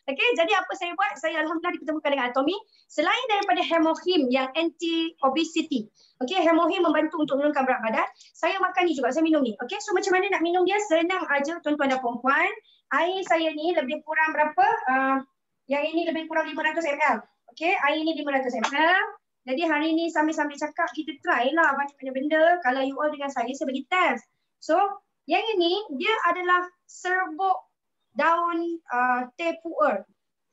Okey, jadi apa saya buat? Saya alhamdulillah dipertemukan dengan Atomy. Selain daripada Hemohim yang anti-obesity. Okey, Hemohim membantu untuk menurunkan berat badan. Saya makan ni juga, saya minum ni. Okey, so macam mana nak minum dia? Senang aja tuan-tuan dan puan-puan. Air saya ni lebih kurang berapa? Yang ini lebih kurang 500 ml. Okey, air ni 500 ml. Jadi hari ni sambil-sambil cakap, kita try lah banyak-banyak benda. Kalau you all dengan saya bagi test. So, yang ini dia adalah serbuk daun teh pu'er.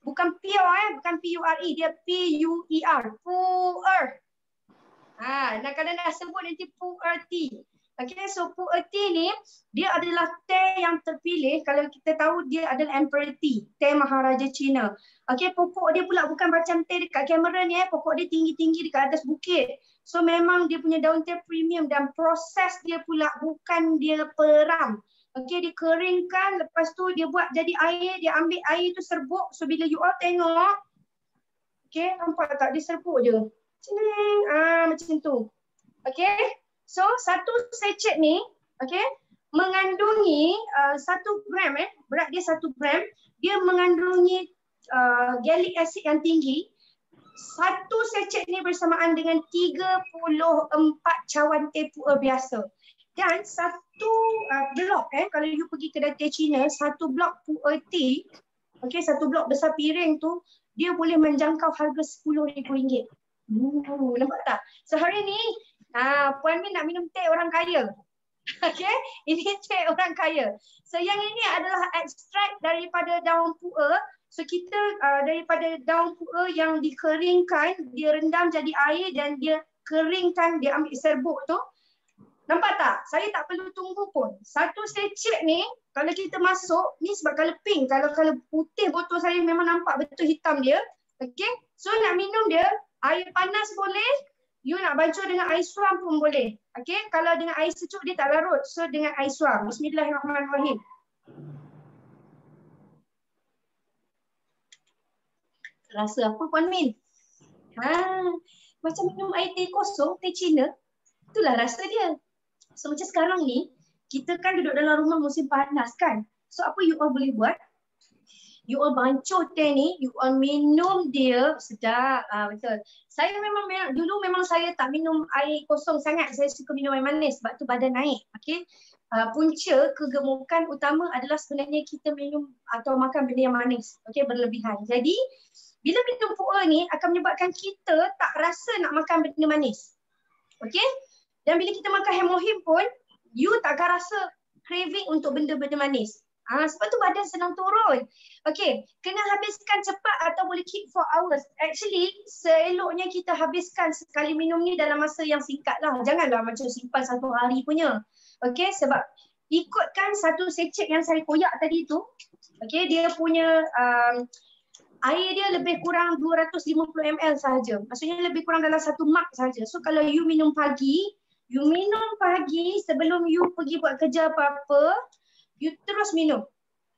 Bukan pure bukan P-U-R-E, dia P-U-E-R. Pu'er. Kalau nak sebut nanti pu'er tea. Okay, so pu'er tea ni, dia adalah teh yang terpilih. Kalau kita tahu dia adalah Emperor tea, teh Maharaja Cina. Okay, pokok dia pula bukan macam teh dekat kamera ni, pokok dia tinggi-tinggi dekat atas bukit. So memang dia punya daun teh premium dan proses dia pula bukan dia peram. Okey, dikeringkan, lepas tu dia buat jadi air, dia ambil air tu serbuk. So bila you all tengok, okey, nampak tak dia serbuk je. Macam tu. Okey. So satu sachet ni, okey, mengandungi 1 gram berat dia 1 gram, dia mengandungi gallic acid yang tinggi. Satu sachet ni bersamaan dengan 34 cawan teh pu'er biasa. Dan satu blok kalau you pergi kedai teh Cina, satu blok pu'er tea, okey, satu blok besar piring tu, dia boleh menjangkau harga RM10,000. Nampak tak? So hari ni, Puan Min nak minum teh orang kaya. Okey, ini teh orang kaya. So yang ini adalah ekstrak daripada daun pu'er. So kita daripada daun pu'er yang dikeringkan, dia rendam jadi air dan dia keringkan, dia ambil serbuk tu. Nampak tak? Saya tak perlu tunggu pun. Satu sachet ni, kalau kita masuk, ni sebab color pink. Kalau putih botol saya memang nampak betul hitam dia. Okay? So nak minum dia, air panas boleh. You nak bancuh dengan air suam pun boleh. Okay? Kalau dengan air sejuk dia tak larut. So dengan air suam. Bismillahirrahmanirrahim. Rasa apa Puan Min? Macam minum air teh kosong, teh Cina. Itulah rasa dia. So macam sekarang ni, kita kan duduk dalam rumah musim panas kan. So apa you all boleh buat? You all bancuh teh ni, you all minum dia, sedap. Betul. Saya dulu memang saya tak minum air kosong sangat. Saya suka minum air manis sebab tu badan naik. Okay. Punca kegemukan utama adalah sebenarnya kita minum atau makan benda yang manis. Okay, berlebihan. Jadi, bila minum pu'er ni akan menyebabkan kita tak rasa nak makan benda manis. Okay. Dan bila kita makan Hemohim pun, you takkan rasa craving untuk benda-benda manis. Sebab tu badan senang turun. Okay, kena habiskan cepat atau boleh keep for hours. Actually, seeloknya kita habiskan sekali minum ni dalam masa yang singkat lah. Janganlah macam simpan 1 hari punya. Okay, sebab ikutkan satu sachet yang saya koyak tadi tu, okay, dia punya air dia lebih kurang 250 ml sahaja. Maksudnya lebih kurang dalam 1 mug sahaja. So kalau you minum pagi sebelum you pergi buat kerja apa-apa, you terus minum.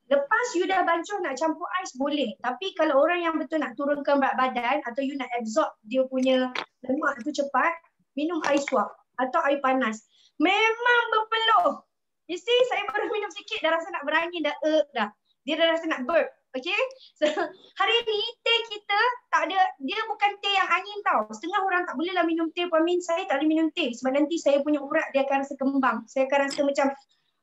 Lepas you dah bancuh nak campur ais boleh. Tapi kalau orang yang betul nak turunkan berat badan atau you nak absorb dia punya lemak tu cepat, minum air suap atau air panas. Memang berpeluh. You see, saya baru minum sikit dah rasa nak berangin dah. Dia dah rasa nak burp. Okay, so hari ni teh kita tak ada, dia bukan teh yang angin tau. Setengah orang tak bolehlah minum teh. Puan Min, saya tak boleh minum teh sebab nanti saya punya urat dia akan rasa kembang. Saya akan rasa macam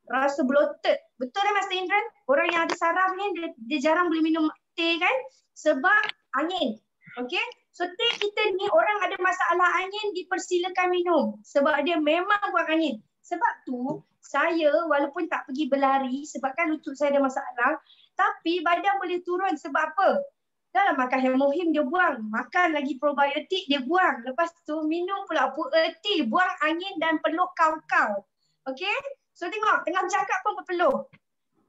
rasa bloated. Betul kan Master Indran? Orang yang ada saraf ni dia jarang boleh minum teh kan? Sebab angin. Okay, so teh kita ni orang ada masalah angin dipersilakan minum sebab dia memang buat angin. Sebab tu saya walaupun tak pergi berlari sebabkan lutut saya ada masalah, tapi badan boleh turun sebab apa? Dalam makan Hemohim dia buang, makan lagi probiotik dia buang. Lepas tu minum pula pu'er tea, buang angin dan peluh kau-kau. Okay? So tengok, tengah bercakap pun berpeluh.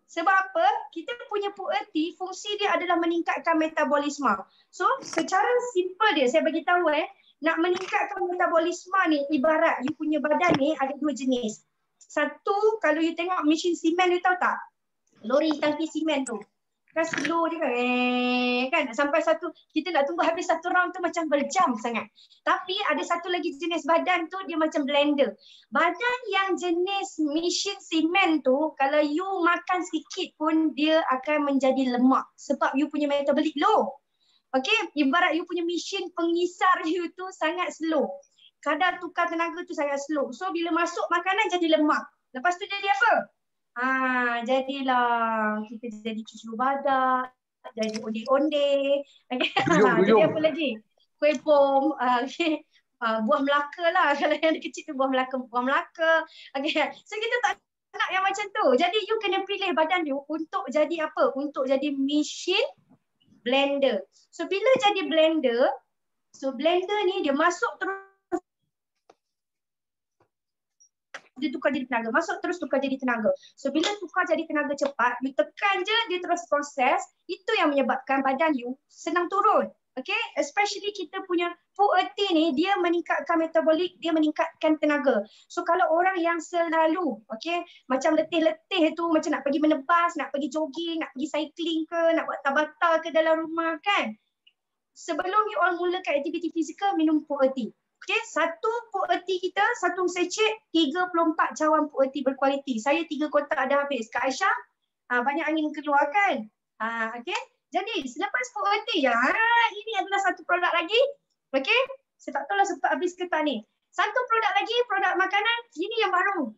Sebab apa? Kita punya pu'er tea, fungsi dia adalah meningkatkan metabolisme. So secara simple dia, saya bagi tahu nak meningkatkan metabolisme ni ibarat you punya badan ni ada 2 jenis. Satu, kalau you tengok mesin simen, you tahu tak? Lori tangki simen tu. Kan slow je kan. Kan sampai satu, kita nak tunggu habis satu round tu macam berjam sangat. Tapi ada satu lagi jenis badan tu dia macam blender. Badan yang jenis mesin simen tu kalau you makan sikit pun dia akan menjadi lemak sebab you punya metabolic low. Okey, ibarat you punya mesin pengisar you tu sangat slow. Kadar tukar tenaga tu sangat slow. So bila masuk makanan jadi lemak. Lepas tu jadi apa? Jadilah kita jadi cucu badak, jadi onde-onde. Okay. Jadi apa lagi? Kuih pom, buah Melaka lah. Kalau yang kecil tu buah Melaka. Okay. So kita tak nak yang macam tu. Jadi you kena pilih badan you untuk jadi apa? Untuk jadi mesin blender. So bila jadi blender, so blender ni dia masuk terus dia tukar jadi tenaga. Masuk terus tukar jadi tenaga. So bila tukar jadi tenaga cepat, you tekan je dia terus proses, itu yang menyebabkan badan you senang turun. Okay, especially kita punya food earthy ni, dia meningkatkan metabolik, dia meningkatkan tenaga. So kalau orang yang selalu, okay, macam letih-letih tu, macam nak pergi menebas, nak pergi jogging, nak pergi cycling ke, nak buat tabata ke dalam rumah kan, sebelum you all mulakan aktiviti fizikal, minum food earthy. Okay, satu food earthy kita, satu secik, 34 cawan food earthy berkualiti. Saya 3 kotak dah habis. Kak Aisyah, banyak angin keluar kan? Okay. Jadi selepas food earthy, ini adalah satu produk lagi. Okay, saya tak tahu lah sempat habis ke tak ni. Satu produk lagi, produk makanan, ini yang baru.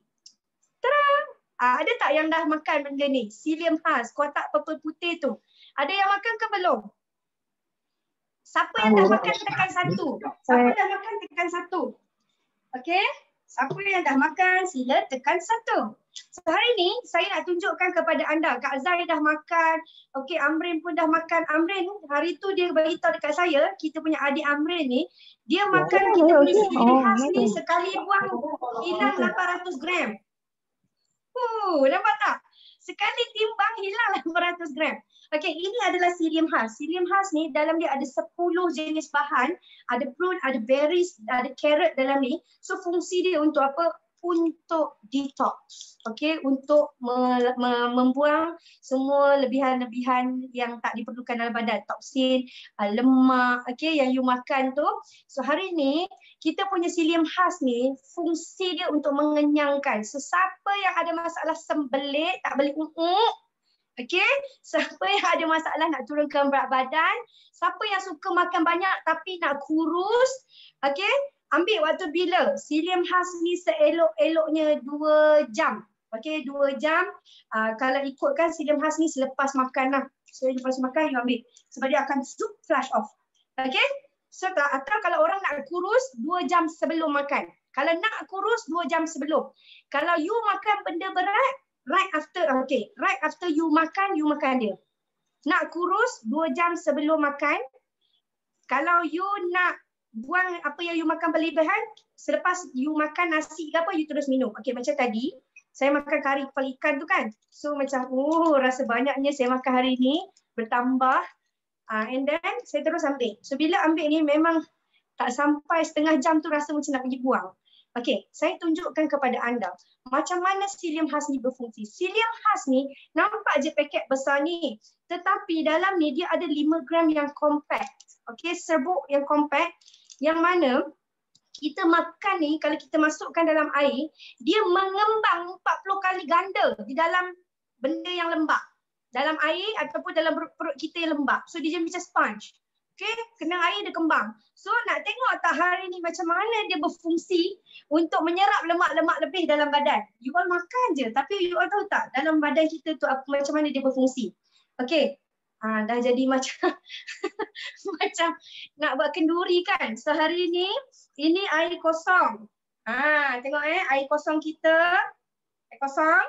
Terang! Ada tak yang dah makan benda ni? Psyllium Husk, kotak purple putih tu. Ada yang makan ke belum? Siapa yang dah makan tekan 1? Siapa dah makan tekan 1? Okey? Siapa yang dah makan sila tekan 1. So hari ni saya nak tunjukkan kepada anda. Kak Zai dah makan. Okey, Amrin pun dah makan. Amrin hari tu dia beritahu dekat saya, kita punya adik Amrin ni, dia makan kita punya Psyllium Husk ni sekali buang hilang 800 gram. Nampak tak? Sekali timbang hilang 800 gram. Okey, ini adalah Psyllium Husk. Psyllium Husk ni dalam dia ada 10 jenis bahan. Ada prune, ada berries, ada carrot dalam ni. So fungsi dia untuk apa? Untuk detox. Okey, untuk membuang semua lebihan-lebihan yang tak diperlukan dalam badan. Toksin, lemak, okey, yang you makan tu. So hari ni kita punya Psyllium Husk ni fungsi dia untuk mengenyangkan. So siapa yang ada masalah sembelit, tak boleh okey, siapa yang ada masalah nak turunkan berat badan, siapa yang suka makan banyak tapi nak kurus, okey, ambil waktu bila? Psyllium Husk ni seelok-eloknya 2 jam. Okey, 2 jam. Kalau ikutkan Psyllium Husk ni selepas makan lah. So lepas makan you ambil. Sebab dia akan flash off. Okey? So atau kalau orang nak kurus 2 jam sebelum makan. Kalau nak kurus 2 jam sebelum. Kalau you makan benda berat, right after you makan dia. Nak kurus 2 jam sebelum makan. Kalau you nak buang apa yang you makan berlebihan, selepas you makan nasi ke apa, you terus minum. Okey, macam tadi, saya makan kari kepala ikan tu kan. So macam, rasa banyaknya saya makan hari ni, bertambah. And then, saya terus ambil. So bila ambil ni memang tak sampai setengah jam tu rasa macam nak pergi buang. Okey, saya tunjukkan kepada anda macam mana Psyllium Husk ni berfungsi. Psyllium Husk ni nampak je paket besar ni, tetapi dalam ni dia ada 5 gram yang compact. Okey, serbuk yang compact yang mana kita makan ni kalau kita masukkan dalam air, dia mengembang 40 kali ganda di dalam benda yang lembap. Dalam air ataupun dalam perut kita yang lembap. So dia macam sponge. Okay, kena air dia kembang. So nak tengok tak hari ni macam mana dia berfungsi untuk menyerap lemak-lemak lebih dalam badan. You all makan je, tapi you all tahu tak dalam badan kita tu macam mana dia berfungsi. Okay, dah jadi macam macam nak buat kenduri kan. So hari ni, ini air kosong. Tengok air kosong kita. Air kosong.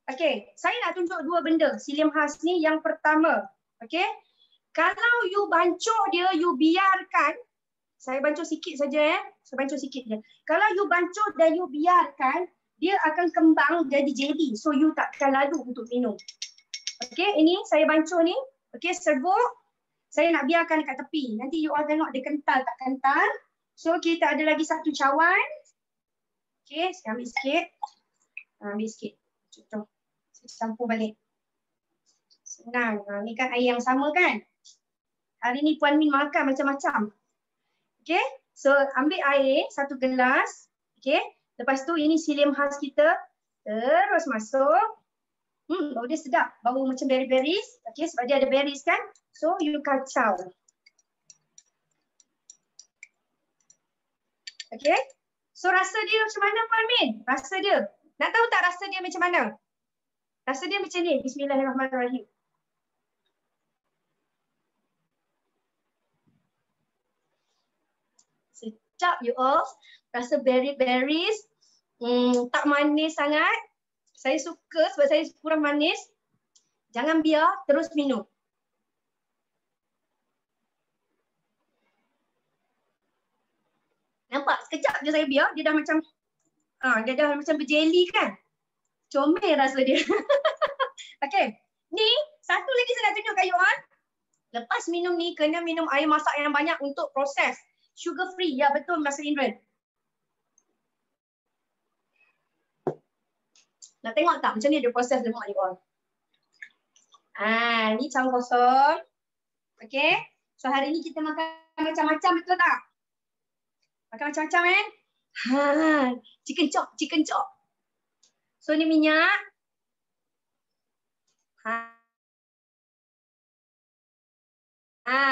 Okay, saya nak tunjuk 2 benda Psyllium Husk ni. Yang pertama, okay, kalau you bancuh dia, you biarkan, saya bancuh sikit saja saya bancuh sikit je. Kalau you bancuh dan you biarkan, dia akan kembang jadi jelly. So you takkan lalu untuk minum. Okay, ini saya bancuh ni. Okay, serbuk. Saya nak biarkan dekat tepi. Nanti you all tengok dia kental tak kental. So kita ada lagi 1 cawan. Okay, saya ambil sikit. Ambil sikit. Contoh. Saya campur balik. Senang. Ni kan air yang sama kan? Hari ni Puan Min makan macam-macam. Okay. So ambil air 1 gelas. Okay. Lepas tu ini psyllium khas kita. Terus masuk. Bau dia sedap. Bau macam berries-berries. Okay. Sebab dia ada berries kan. So you kacau. Okay. So rasa dia macam mana Puan Min? Rasa dia. Nak tahu tak rasa dia macam mana? Rasa dia macam ni. Bismillahirrahmanirrahim. Sedap you all. Rasa berries. Tak manis sangat. Saya suka sebab saya kurang manis. Jangan biar, terus minum. Nampak? Sekejap je saya biar. Dia dah macam berjeli kan? Comel rasa dia. Okay. Ni, satu lagi saya nak tunjuk kat you all. Lepas minum ni, kena minum air masak yang banyak untuk proses. Sugar free. Ya betul Masa Indran. Nak tengok tak macam ni dia proses lemak you all. Ni cam kosong. Okay. So hari ni kita makan macam-macam, betul tak? Makan macam-macam kan? Chicken chop. So ni minyak.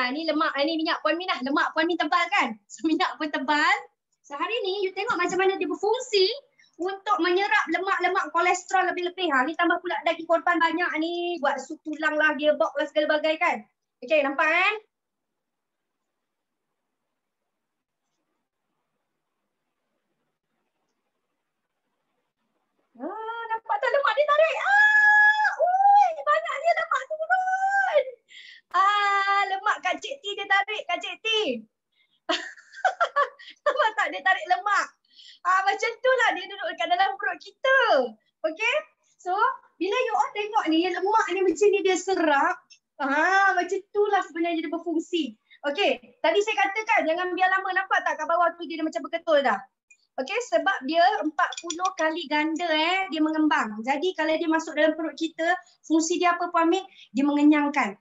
Ni lemak, ni minyak Puan Min lah. Lemak Puan Min tebal kan? So minyak pun tebal. So hari ni you tengok macam mana dia berfungsi untuk menyerap lemak-lemak kolesterol lebih-lebih. Ni tambah pula daging korban banyak ni. Buat sup tulang lah, gearbox lah segala bagai kan. Okay, nampak kan? Nampak tak lemak dia tarik? Banyaknya lemak turun. Lemak Kak Cik T dia tarik, Kak Cik T. Nampak tak dia tarik lemak? Macam tu lah dia duduk dekat dalam perut kita. Okay? So, bila you all tengok ni, lemak ni macam ni dia serap. Macam tu lah sebenarnya dia berfungsi. Okay, tadi saya katakan jangan biar lama. Nampak tak kat bawah tu dia dah macam berketul dah. Okay, sebab dia 40 kali ganda dia mengembang. Jadi kalau dia masuk dalam perut kita, fungsi dia apa Puan Min? Dia mengenyangkan.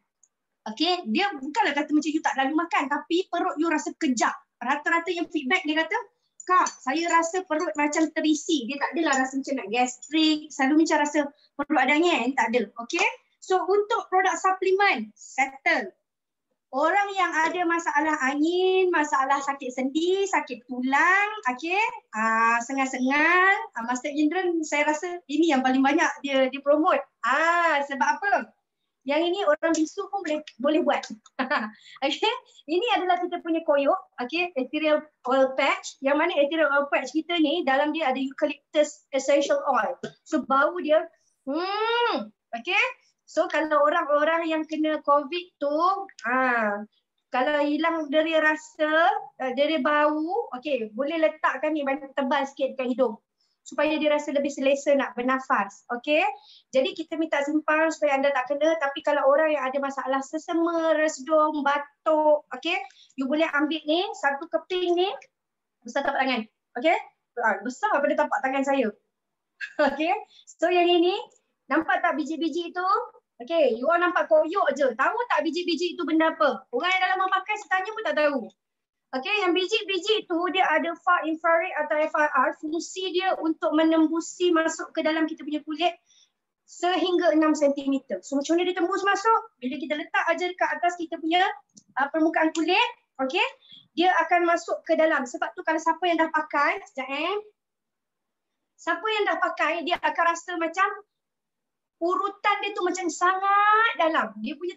Okay, dia bukanlah kata macam you tak lalu makan, tapi perut you rasa kejap. Rata-rata yang feedback dia kata, Kak, saya rasa perut macam terisi. Dia tak adalah rasa macam nak gastrik. Selalu macam rasa perut ada angin. Tak ada. Okay. So, untuk produk suplemen, settle. Orang yang ada masalah angin, masalah sakit sendi, sakit tulang, okay. Sengal-sengal. Master Indran, saya rasa ini yang paling banyak dia promote. Sebab apa? Yang ini orang bisu pun boleh buat. Okay. Ini adalah kita punya koyok. Okay. Ethereal oil patch. Yang mana ethereal oil patch kita ni, dalam dia ada eucalyptus essential oil. So bau dia, okay. So kalau orang-orang yang kena COVID tu, kalau hilang dari rasa, dari bau, okay, boleh letakkan ni banyak tebal sikit dekat hidung. Supaya dia rasa lebih selesa nak bernafas. Okay. Jadi kita minta simpan supaya anda tak kena. Tapi kalau orang yang ada masalah sesama, resdung, batuk, okay, you boleh ambil ni, satu keping ni, besar tapak tangan. Okay. Besar daripada tapak tangan saya. Okay. So yang ini, nampak tak biji-biji itu? Okay. You all nampak koyok je. Tahu tak biji-biji itu benda apa? Orang yang dalam memakai saya tanya pun tak tahu. Okay, yang biji-biji itu dia ada far infrared atau FIR, fungsi dia untuk menembusi masuk ke dalam kita punya kulit sehingga 6 cm. So macam mana dia tembus masuk? Bila kita letak aja dekat atas kita punya permukaan kulit, okay, dia akan masuk ke dalam. Sebab tu kalau siapa yang dah pakai, siapa yang dah pakai, dia akan rasa macam urutan dia tu macam sangat dalam. Dia punya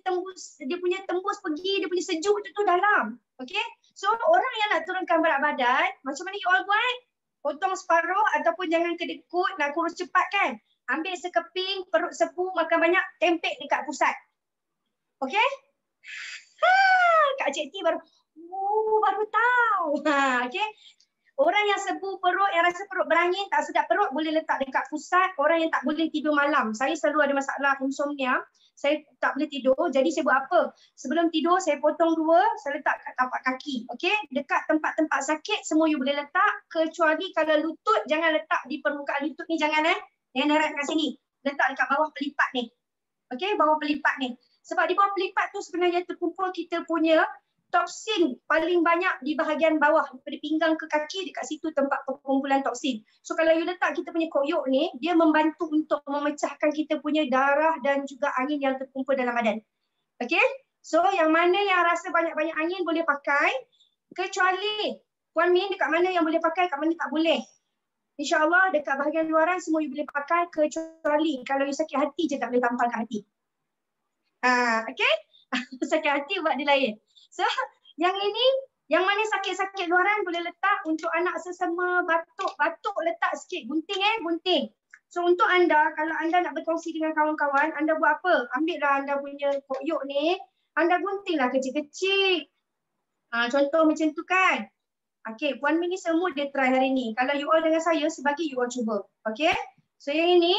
tembus pergi, dia punya sejuk tu dalam. Okay. So orang yang nak turunkan berat badan, macam mana you all buat? Potong separuh ataupun jangan kedekut, nak kurus cepat kan? Ambil sekeping, perut sepu, makan banyak, tempek dekat pusat. Okay. Kak Cik T baru tahu. Okay. Orang yang sebu perut, yang rasa perut berangin, tak sedap perut, boleh letak dekat pusat. Orang yang tak boleh tidur malam. Saya selalu ada masalah insomnia. Saya tak boleh tidur. Jadi saya buat apa? Sebelum tidur, saya potong 2, saya letak kat tapak kaki. Okay? Dekat tempat-tempat sakit, semua you boleh letak. Kecuali kalau lutut, jangan letak di permukaan lutut ni. Jangan Yang darat kat sini. Letak dekat bawah pelipat ni. Okey, bawah pelipat ni. Sebab di bawah pelipat tu sebenarnya terkumpul kita punya toksin paling banyak di bahagian bawah daripada pinggang ke kaki, dekat situ tempat perkumpulan toksin. So kalau you letak kita punya koyok ni, dia membantu untuk memecahkan kita punya darah dan juga angin yang terkumpul dalam badan. Okey? So yang mana yang rasa banyak-banyak angin boleh pakai, kecuali Puan Min dekat mana yang boleh pakai, kat mana tak boleh. InsyaAllah dekat bahagian luaran semua you boleh pakai, kecuali kalau you sakit hati je tak boleh tampal kat hati. Okey? Sakit hati buat dia lain. So, yang ini, yang mana sakit-sakit luaran boleh letak untuk anak sesama batuk letak sikit. Gunting gunting. So, untuk anda, kalau anda nak berkongsi dengan kawan-kawan, anda buat apa? Ambillah anda punya koyok ni, anda guntinglah kecil-kecil. Contoh macam tu kan. Okey, Puan Min ni semua dia try hari ni. Kalau you all dengan saya, sebagi you all cuba. Okey? So, yang ini,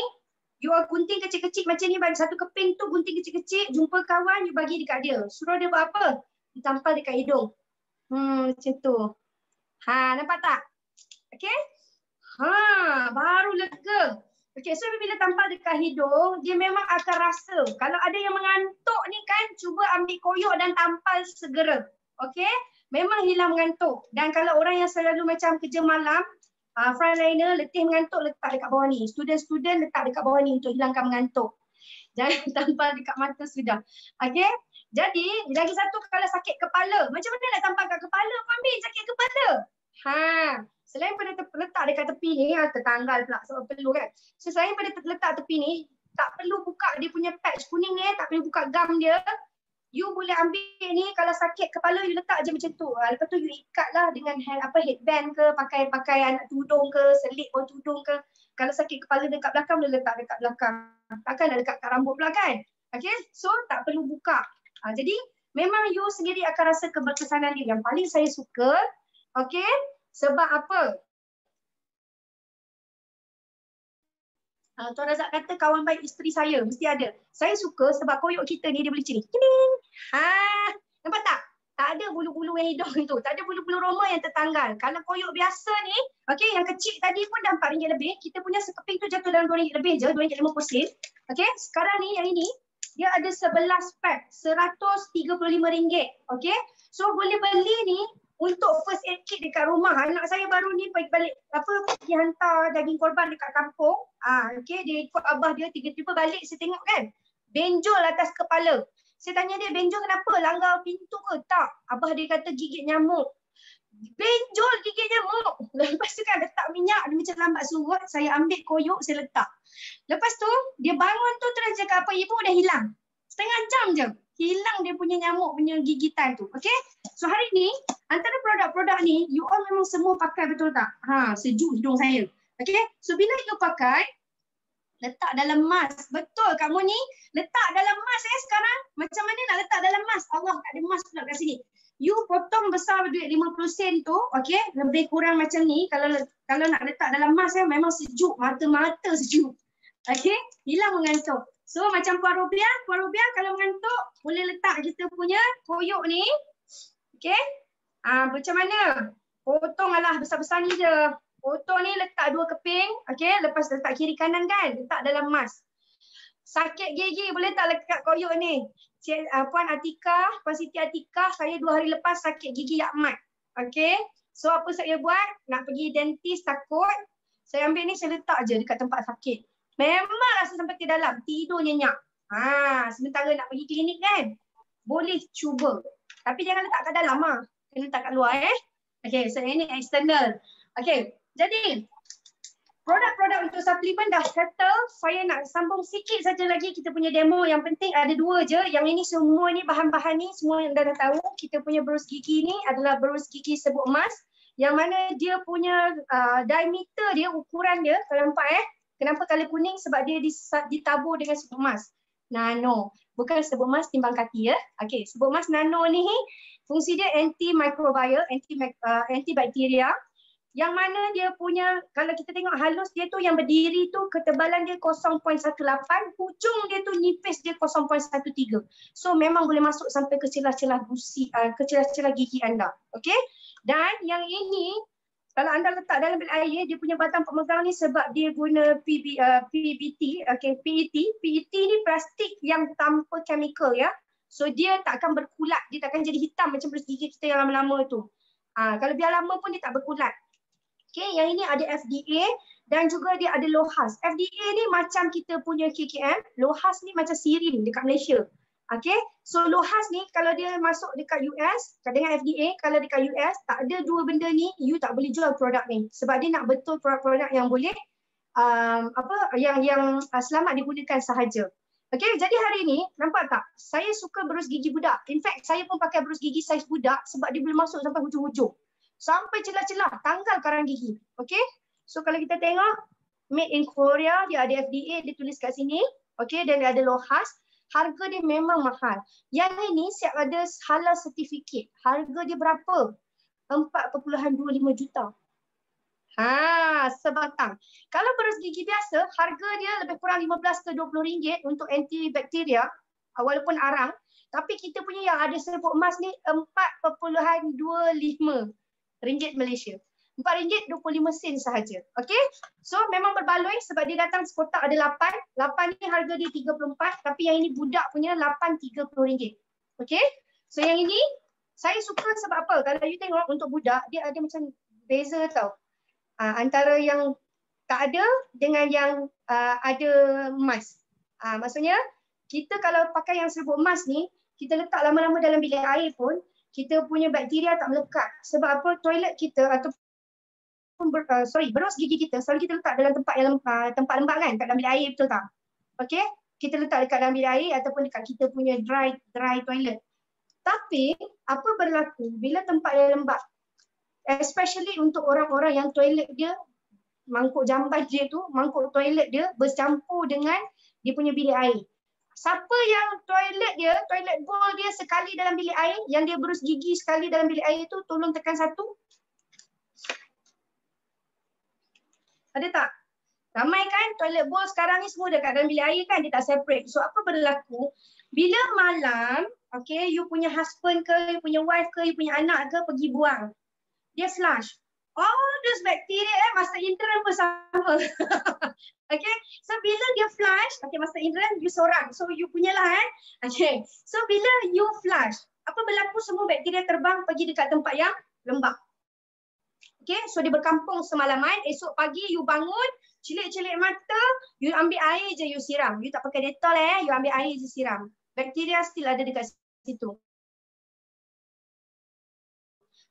you all gunting kecil-kecil macam ni, satu keping tu gunting kecil-kecil, jumpa kawan, you bagi dekat dia. Suruh dia buat apa? Ditampal dekat hidung. Macam tu. Nampak tak? Okey? Baru lega. Okey, so bila tampal dekat hidung, dia memang akan rasa. Kalau ada yang mengantuk ni kan, cuba ambil koyok dan tampal segera. Okey? Memang hilang mengantuk. Dan kalau orang yang selalu macam kerja malam, frontliner, letih mengantuk, letak dekat bawah ni. Student letak dekat bawah ni untuk hilangkan mengantuk. Jangan tampal dekat mata sudah. Okey? Jadi, lagi satu kalau sakit kepala. Macam mana nak tampal kat kepala? Ambil sakit kepala. Selain pada letak dekat tepi ni, tertanggal pula sebab perlu kan. So, selain pada letak tepi ni, tak perlu buka dia punya patch kuning ni, tak perlu buka gam dia. You boleh ambil ni, kalau sakit kepala, you letak je macam tu. Lepas tu, you ikatlah dengan headband ke, pakai anak tudung ke, selit bawah tudung ke. Kalau sakit kepala dekat belakang, boleh letak dekat belakang. Takkan nak dekat rambut pula kan. Okay, so tak perlu buka. Jadi memang you sendiri akan rasa keberkesanan dia. Yang paling saya suka, okay, sebab apa? Tuan Razak kata kawan baik isteri saya, mesti ada. Saya suka sebab koyok kita ni dia boleh ciri. Nampak tak? Tak ada bulu-bulu yang hidung tu. Tak ada bulu-bulu roma yang tertanggal. Kalau koyok biasa ni, okay, yang kecil tadi pun dah RM4 lebih. Kita punya sekeping tu jatuh dalam RM2 lebih je, RM2.50. Okay, sekarang ni yang ini, dia ada 11 pack, RM135. Okay, so boleh beli ni untuk first aid kit dekat rumah. Anak saya baru ni balik pergi hantar daging korban dekat kampung. Okay, dia ikut abah dia, tiba-tiba balik saya tengok kan, benjol atas kepala. Saya tanya dia, benjol kenapa? Langgar pintu ke? Tak. Abah dia kata gigit nyamuk. Benjol gigit nyamuk. Lepas tu kan letak minyak, dia macam lambat surut. Saya ambil koyok, saya letak. Lepas tu, dia bangun tu terus cakap apa, ibu dah hilang. Setengah jam je. Hilang dia punya nyamuk punya gigitan tu. Okay? So hari ni, antara produk-produk ni, you all memang semua pakai betul tak? Sejuk hidung saya. Okay? So bila you pakai, letak dalam mask. Betul kamu ni letak dalam mask sekarang. Macam mana nak letak dalam mask? Allah, tak ada mask pula kat sini. You potong besar duit 50 sen tu, okay? Lebih kurang macam ni. Kalau nak letak dalam mask memang sejuk. Mata-mata sejuk. Okay? Hilang mengantuk. So macam Puan Robiah kalau mengantuk, boleh letak kita punya koyok ni. Okay? Macam mana? Potong lah besar-besar ni je. Potong ni letak 2 keping, okay, lepas letak kiri kanan kan, letak dalam mask. Sakit gigi boleh tak lekat koyok ni? Puan Atika, Puan Siti Atika, saya 2 hari lepas sakit gigi yakmat. Okay, so apa saya buat? Nak pergi dentist takut, saya ambil ni saya letak je dekat tempat sakit. Memang rasa sampai ke dalam, tidur nyenyak. Sementara nak pergi klinik kan, boleh cuba. Tapi jangan letak kat dalam kena letak kat luar Okay, so ini external. Okay. Jadi, produk-produk untuk suplemen dah settle. Saya nak sambung sikit saja lagi kita punya demo. Yang penting ada 2 je. Yang ini semua ni bahan-bahan ni semua yang dah tahu. Kita punya berus gigi ni adalah berus gigi serbuk emas. Yang mana dia punya diameter dia, ukuran dia. Kalau nampak kenapa color kuning? Sebab dia ditabur dengan serbuk emas. Nano. Bukan serbuk emas timbang kaki Okay, serbuk emas nano ni fungsi dia antimicrobial, antibakteria. Yang mana dia punya, kalau kita tengok halus dia tu yang berdiri tu ketebalan dia 0.18, hujung dia tu nipis dia 0.13. So memang boleh masuk sampai ke celah-celah gusi, ke celah-celah gigi anda. Okey? Dan yang ini Kalau anda letak dalam bilik air, dia punya batang pemegang ni sebab dia guna PBT, PET. PET ni plastik yang tanpa chemical ya. So dia tak akan berkulat, dia tak akan jadi hitam macam berus gigi kita yang lama-lama tu. Kalau biar lama pun dia tak berkulat. Okay, yang ini ada FDA dan juga dia ada LOHAS. FDA ni macam kita punya KKM, LOHAS ni macam Sirim dekat Malaysia. Okay, so LOHAS ni kalau dia masuk dekat US, dengan FDA, kalau dekat US, tak ada dua benda ni, you tak boleh jual produk ni. Sebab dia nak betul produk-produk yang boleh, yang selamat digunakan sahaja. Okay, jadi hari ni, nampak tak? Saya suka berus gigi budak. In fact, saya pun pakai berus gigi saiz budak sebab dia boleh masuk sampai hujung-hujung. Sampai celah-celah, tanggal karang gigi. Okay, so kalau kita tengok, made in Korea, dia ada FDA, dia tulis kat sini. Okay, dan dia ada LOHAS. Harga dia memang mahal. Yang ini siap ada halal certificate. Harga dia berapa? 4.25 juta. Sebatang. Kalau berus gigi biasa, harga dia lebih kurang 15 ke 20 ringgit untuk antibakteria, walaupun arang. Tapi kita punya yang ada serbuk emas ni 4.25 ringgit Malaysia. RM4.25 sahaja. Okey? So memang berbaloi sebab dia datang sekotak ada 8. 8 ni harga dia 34 tapi yang ini budak punya 8 RM30. Okey? So yang ini saya suka sebab apa? Kalau you tengok untuk budak dia ada macam beza tau. Antara yang tak ada dengan yang ada emas. Maksudnya kita kalau pakai yang serbuk emas ni, kita letak lama-lama dalam bilik air pun kita punya bakteria tak melekat. Sebab apa? Toilet kita atau berus gigi kita selalu kita letak dalam tempat lembab kan, kat dalam bilik air, betul tak? Okey, kita letak dekat dalam bilik air ataupun dekat kita punya dry toilet. Tapi apa berlaku bila tempat yang lembab, especially untuk orang-orang yang toilet dia, mangkuk jamban dia tu, mangkuk toilet dia bercampur dengan dia punya bilik air. Siapa yang toilet bowl dia sekali dalam bilik air, yang dia berus gigi sekali dalam bilik air tu, tolong tekan 1. Ada tak? Ramai kan toilet bowl sekarang ni semua dekat dalam bilik air kan, dia tak separate. So apa berlaku? Bila malam, okay, you punya husband ke, you punya wife ke, you punya anak ke pergi buang. Dia flush. All those bacteria master indera bersama. Okay, so bila dia flush, okay, master indera you seorang. So you punya lah Okay, so bila you flush, apa berlaku? Semua bakteria terbang pergi dekat tempat yang lembab. Okay, so dia berkampung semalaman. Esok pagi you bangun, cilik-cilik mata, you ambil air je you siram. You tak pakai Dettol you ambil air je siram. Bakteria still ada dekat situ.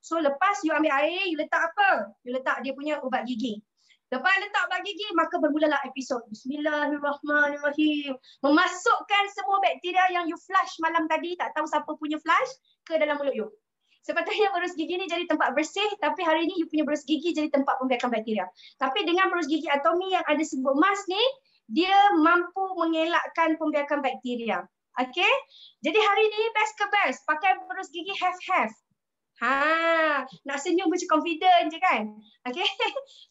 So lepas you ambil air, you letak apa? You letak dia punya ubat gigi. Lepas letak ubat gigi, maka bermulalah episod. Bismillahirrahmanirrahim. Memasukkan semua bakteria yang you flush malam tadi, tak tahu siapa punya flush, ke dalam mulut you. Sepatutnya berus gigi ni jadi tempat bersih, tapi hari ni you punya berus gigi jadi tempat pembiakan bakteria. Tapi dengan berus gigi Atomy yang ada serbuk emas ni, dia mampu mengelakkan pembiakan bakteria. Okay? Jadi hari ni best ke best, pakai berus gigi have. Nak senyum macam confident je kan? Okay?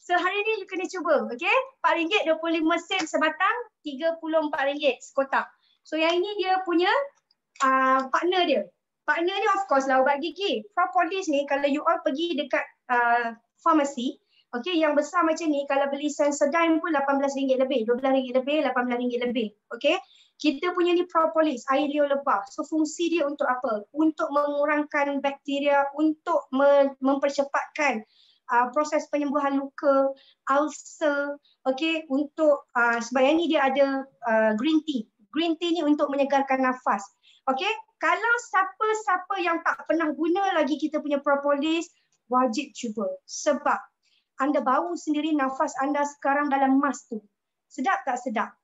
So hari ni you kena cuba. Okay? RM4.25 sebatang, RM34 sekotak. So yang ini dia punya partner dia. Partner ni of course lah ubat gigi. Propolis ni kalau you all pergi dekat pharmacy, okay, yang besar macam ni, kalau beli Sensodyne pun RM18 lebih, RM12 lebih, RM18 lebih. Okay. Kita punya ni propolis, air liur lebah. So fungsi dia untuk apa? Untuk mengurangkan bakteria, untuk mempercepatkan proses penyembuhan luka, ulcer, okay, untuk sebab yang ni dia ada green tea. Green tea ni untuk menyegarkan nafas. Okay, kalau siapa-siapa yang tak pernah guna lagi kita punya propolis, wajib cuba. Sebab anda bau sendiri nafas anda sekarang dalam mask tu. Sedap tak sedap?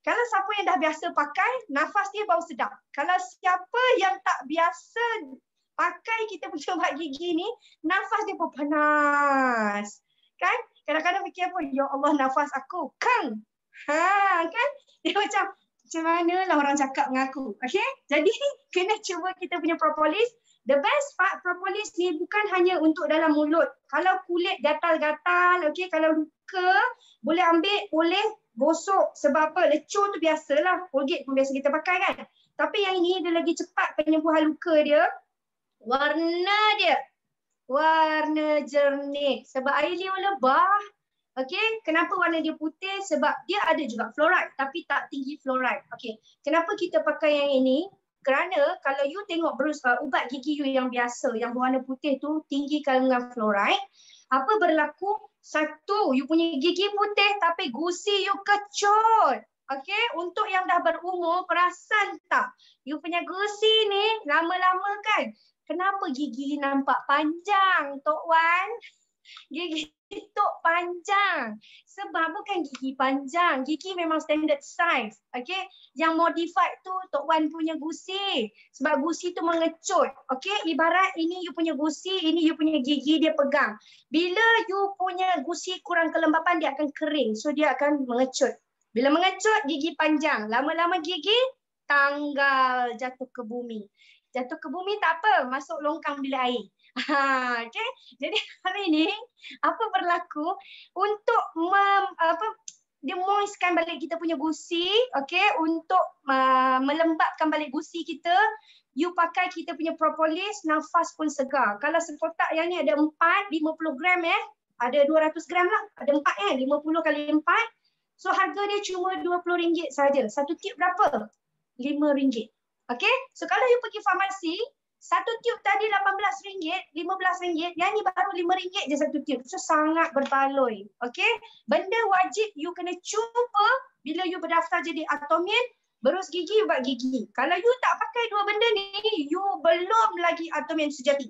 Kalau siapa yang dah biasa pakai, nafas dia bau sedap. Kalau siapa yang tak biasa pakai kita punya ubat gigi ni, nafas dia pun panas. Kan? Kadang-kadang fikir apa? Ya Allah, nafas aku kang. Kan? Dia macam mana lah orang cakap dengan aku. Okay? Jadi kena cuba kita punya propolis. The best part propolis ni bukan hanya untuk dalam mulut. Kalau kulit gatal-gatal, okay, kalau luka, boleh ambil, boleh gosok. Sebab apa? Lecur tu biasalah. Colgate pun biasa kita pakai kan. Tapi yang ini dia lagi cepat penyembuhan luka dia. Warna dia Warna jernih. Sebab air liur lebah. Okey, kenapa warna dia putih? Sebab dia ada juga fluoride tapi tak tinggi fluoride. Okey, kenapa kita pakai yang ini? Kerana kalau you tengok ubat gigi you yang biasa, yang berwarna putih tu tinggi kandungan fluoride, apa berlaku? Satu, you punya gigi putih tapi gusi you kecut. Okey, untuk yang dah berumur, perasan tak? You punya gusi ni lama-lama kan, kenapa gigi nampak panjang, Tok Wan? Gigi Tok panjang. Sebab bukan gigi panjang. Gigi memang standard size. Okay. Yang modified tu Tok Wan punya gusi. Sebab gusi tu mengecut. Okay. Ibarat ini you punya gusi, ini you punya gigi dia pegang. Bila you punya gusi kurang kelembapan, dia akan kering. So dia akan mengecut. Bila mengecut, gigi panjang. Lama-lama gigi tanggal, jatuh ke bumi. Jatuh ke bumi tak apa. Masuk longkang bilik air. Okay. Jadi hari ini apa berlaku untuk dia moistkan balik kita punya gusi, okay, untuk melembabkan balik gusi kita. You pakai kita punya propolis, nafas pun segar. Kalau sekotak yang ni ada 50 gram ada 200 gram lah, ada 4 50 kali 4. So harga dia cuma RM20 saja. Satu tube berapa? RM5. Okay. So kalau you pergi farmasi, satu tube tadi RM18, RM15, yang ni baru RM5 je satu tube. So sangat berbaloi. Okay. Benda wajib you kena cuba bila you berdaftar jadi Atomian, berus gigi, ubat gigi. Kalau you tak pakai dua benda ni, you belum lagi Atomian sejati.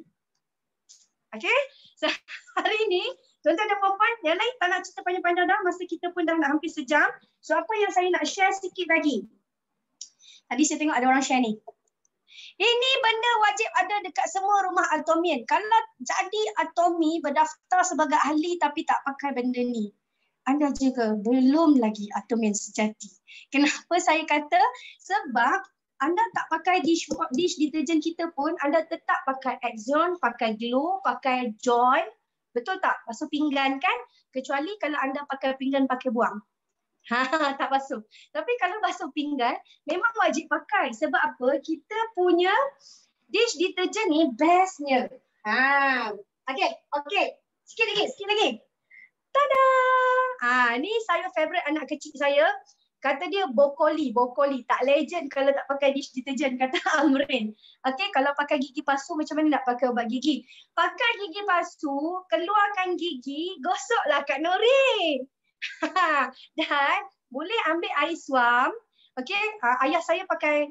Okay. So hari ni, tuan-tuan dan puan-puan, yang lain tak nak cerita panjang-panjang dah, masa kita pun dah nak hampir sejam. So apa yang saya nak share sikit lagi. Tadi saya tengok ada orang share ni. Ini benda wajib ada dekat semua rumah Atomian. Kalau jadi Atomi berdaftar sebagai ahli tapi tak pakai benda ni, anda juga belum lagi Atomian sejati. Kenapa saya kata? Sebab anda tak pakai dish detergent kita pun, anda tetap pakai Axion, pakai Glow, pakai Joy. Betul tak? Basuh pinggan kan? Kecuali kalau anda pakai pinggan pakai buang. Tak basuh. Tapi kalau basuh pinggan, memang wajib pakai. Sebab apa? Kita punya dish detergent ni bestnya. Okay. Sikit lagi. Tada! Ni saya favourite anak kecil saya. Kata dia bokoli. Tak legend kalau tak pakai dish detergent, kata Amrin. Okay, kalau pakai gigi palsu macam mana nak pakai ubat gigi? Pakai gigi palsu, keluarkan gigi, gosoklah Kak Nuri. Dan boleh ambil air suam. Okay, ayah saya pakai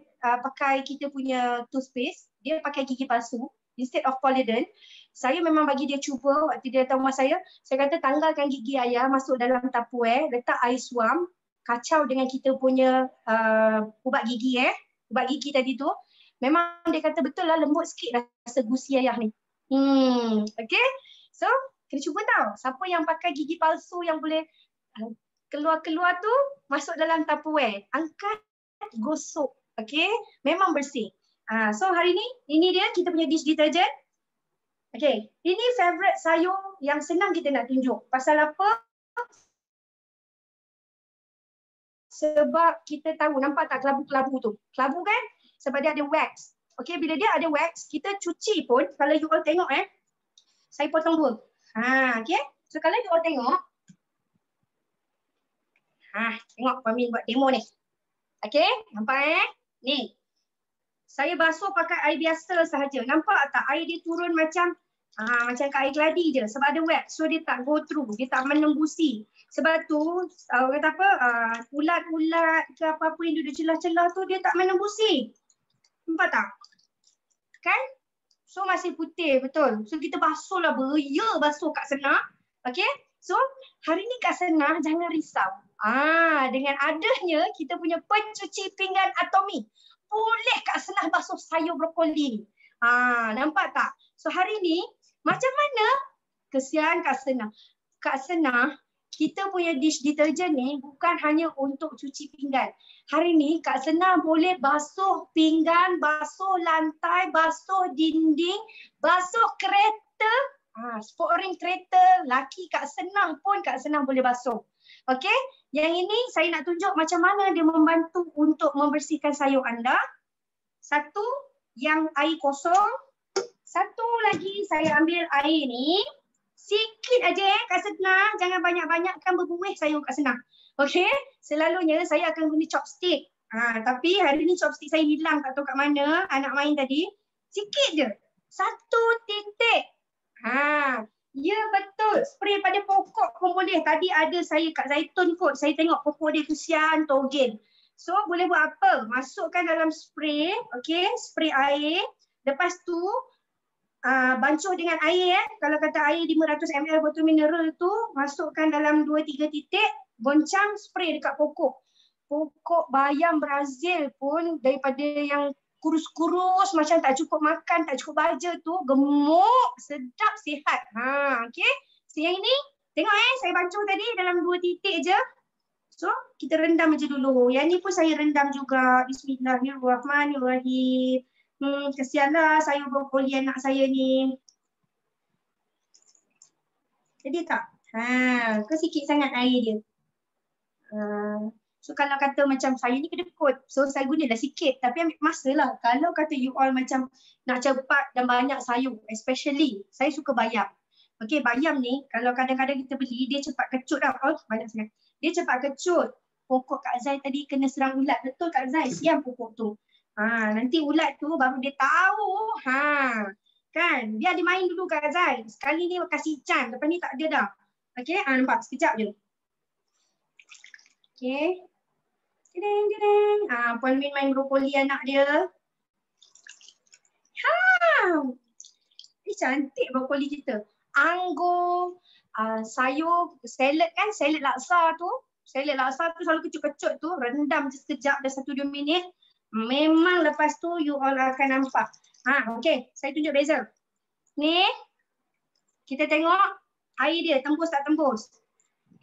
kita punya toothpaste, dia pakai gigi palsu instead of Polident. Saya memang bagi dia cuba waktu dia datang rumah saya kata tanggalkan gigi ayah, masuk dalam Tupperware, letak air suam, kacau dengan kita punya ubat gigi ubat gigi tadi tu. Memang dia kata betul lah, lembut sikit rasa gusi ayah ni. Okay, so kena cuba tau. Siapa yang pakai gigi palsu yang boleh keluar-keluar tu, masuk dalam Tupperware, angkat, gosok. Okay, memang bersih. So hari ni, ini dia kita punya dish detergent. Okay, ini favourite sayur yang senang kita nak tunjuk. Pasal apa? Sebab kita tahu, nampak tak kelabu-kelabu tu? Kelabu kan? Sebab dia ada wax. Okay, bila dia ada wax, kita cuci pun, kalau you all tengok saya potong dua. Okay, so kalau you all tengok, tengok Puan Min buat demo ni. Okay, nampak ni. Saya basuh pakai air biasa sahaja. Nampak tak? Air dia turun macam air geladi je. Sebab ada wax. So dia tak go through. Dia tak menembusi. Sebab tu, kata apa, ulat-ulat ke apa-apa yang duduk celah-celah tu, dia tak menembusi. Nampak tak? Kan? So masih putih, betul. So kita basuh lah, beria basuh Kak Senah. Okay? So hari ni Kak Senah jangan risau. Dengan adanya kita punya pencuci pinggan Atomi, boleh Kak Senah basuh sayur brokoli ni. Nampak tak? So hari ni macam mana? Kesian Kak Senah. Kak Senah, kita punya dish detergent ni bukan hanya untuk cuci pinggan. Hari ni Kak Senah boleh basuh pinggan, basuh lantai, basuh dinding, basuh kereta. Sport ring kereta, laki Kak Senah pun Kak Senah boleh basuh. Okey, yang ini saya nak tunjuk macam mana dia membantu untuk membersihkan sayur anda. Satu, yang air kosong. Satu lagi saya ambil air ni. Sikit aja kat senang. Jangan banyak-banyakkan berbuih sayur kat senang. Okey. Selalunya saya akan guna chopstick. Tapi hari ni chopstick saya hilang, tak tahu kat mana. Anak main tadi. Sikit je. 1 titik. Ya betul. Spray pada pokok pun boleh. Tadi ada saya kat Zaitun kot. Saya tengok pokok dia kesian, togen. So boleh buat apa? Masukkan dalam spray. Okey. Spray air. Lepas tu bancuh dengan air. Kalau kata air 500 ml botol mineral tu, masukkan dalam 2-3 titik, goncang, spray dekat pokok. Pokok bayam Brazil pun daripada yang kurus-kurus macam tak cukup makan, tak cukup baja tu, gemuk, sedap, sihat. Okey. So yang ini, tengok saya bancuh tadi dalam 2 titik je. So kita rendam aja dulu. Yang ni pun saya rendam juga. Bismillahirrahmanirrahim. Kesianlah sayur brokoli anak saya ni. Jadi tak? Ke sikit sangat air dia. So kalau kata macam saya ni kedekut, so saya gunalah sikit tapi ambil masa lah. Kalau kata you all macam nak cepat dan banyak sayur, especially saya suka bayam. Okey, bayam ni kalau kadang-kadang kita beli, dia cepat kecut tau. Banyak sangat. Dia cepat kecut. Pokok Kak Zai tadi kena serang ulat. Betul Kak Zai? Siam pokok tu. Nanti ulat tu baru dia tahu. Kan? Dia ada main dulu Kak Zai. Sekali ni kasih can. Lepas ni tak ada dah. Okey, nampak? Sekejap je. Okey. Ding. Puan Min main brokoli anak dia. Cantik brokoli kita. Anggur, sayur, salad kan? Salad laksa tu. Salad laksa tu selalu kecut-kecut tu. Rendam je sekejap dah 1-2 minit. Memang lepas tu you all akan nampak. Okey, saya tunjuk bezel. Ni, kita tengok air dia tembus tak tembus.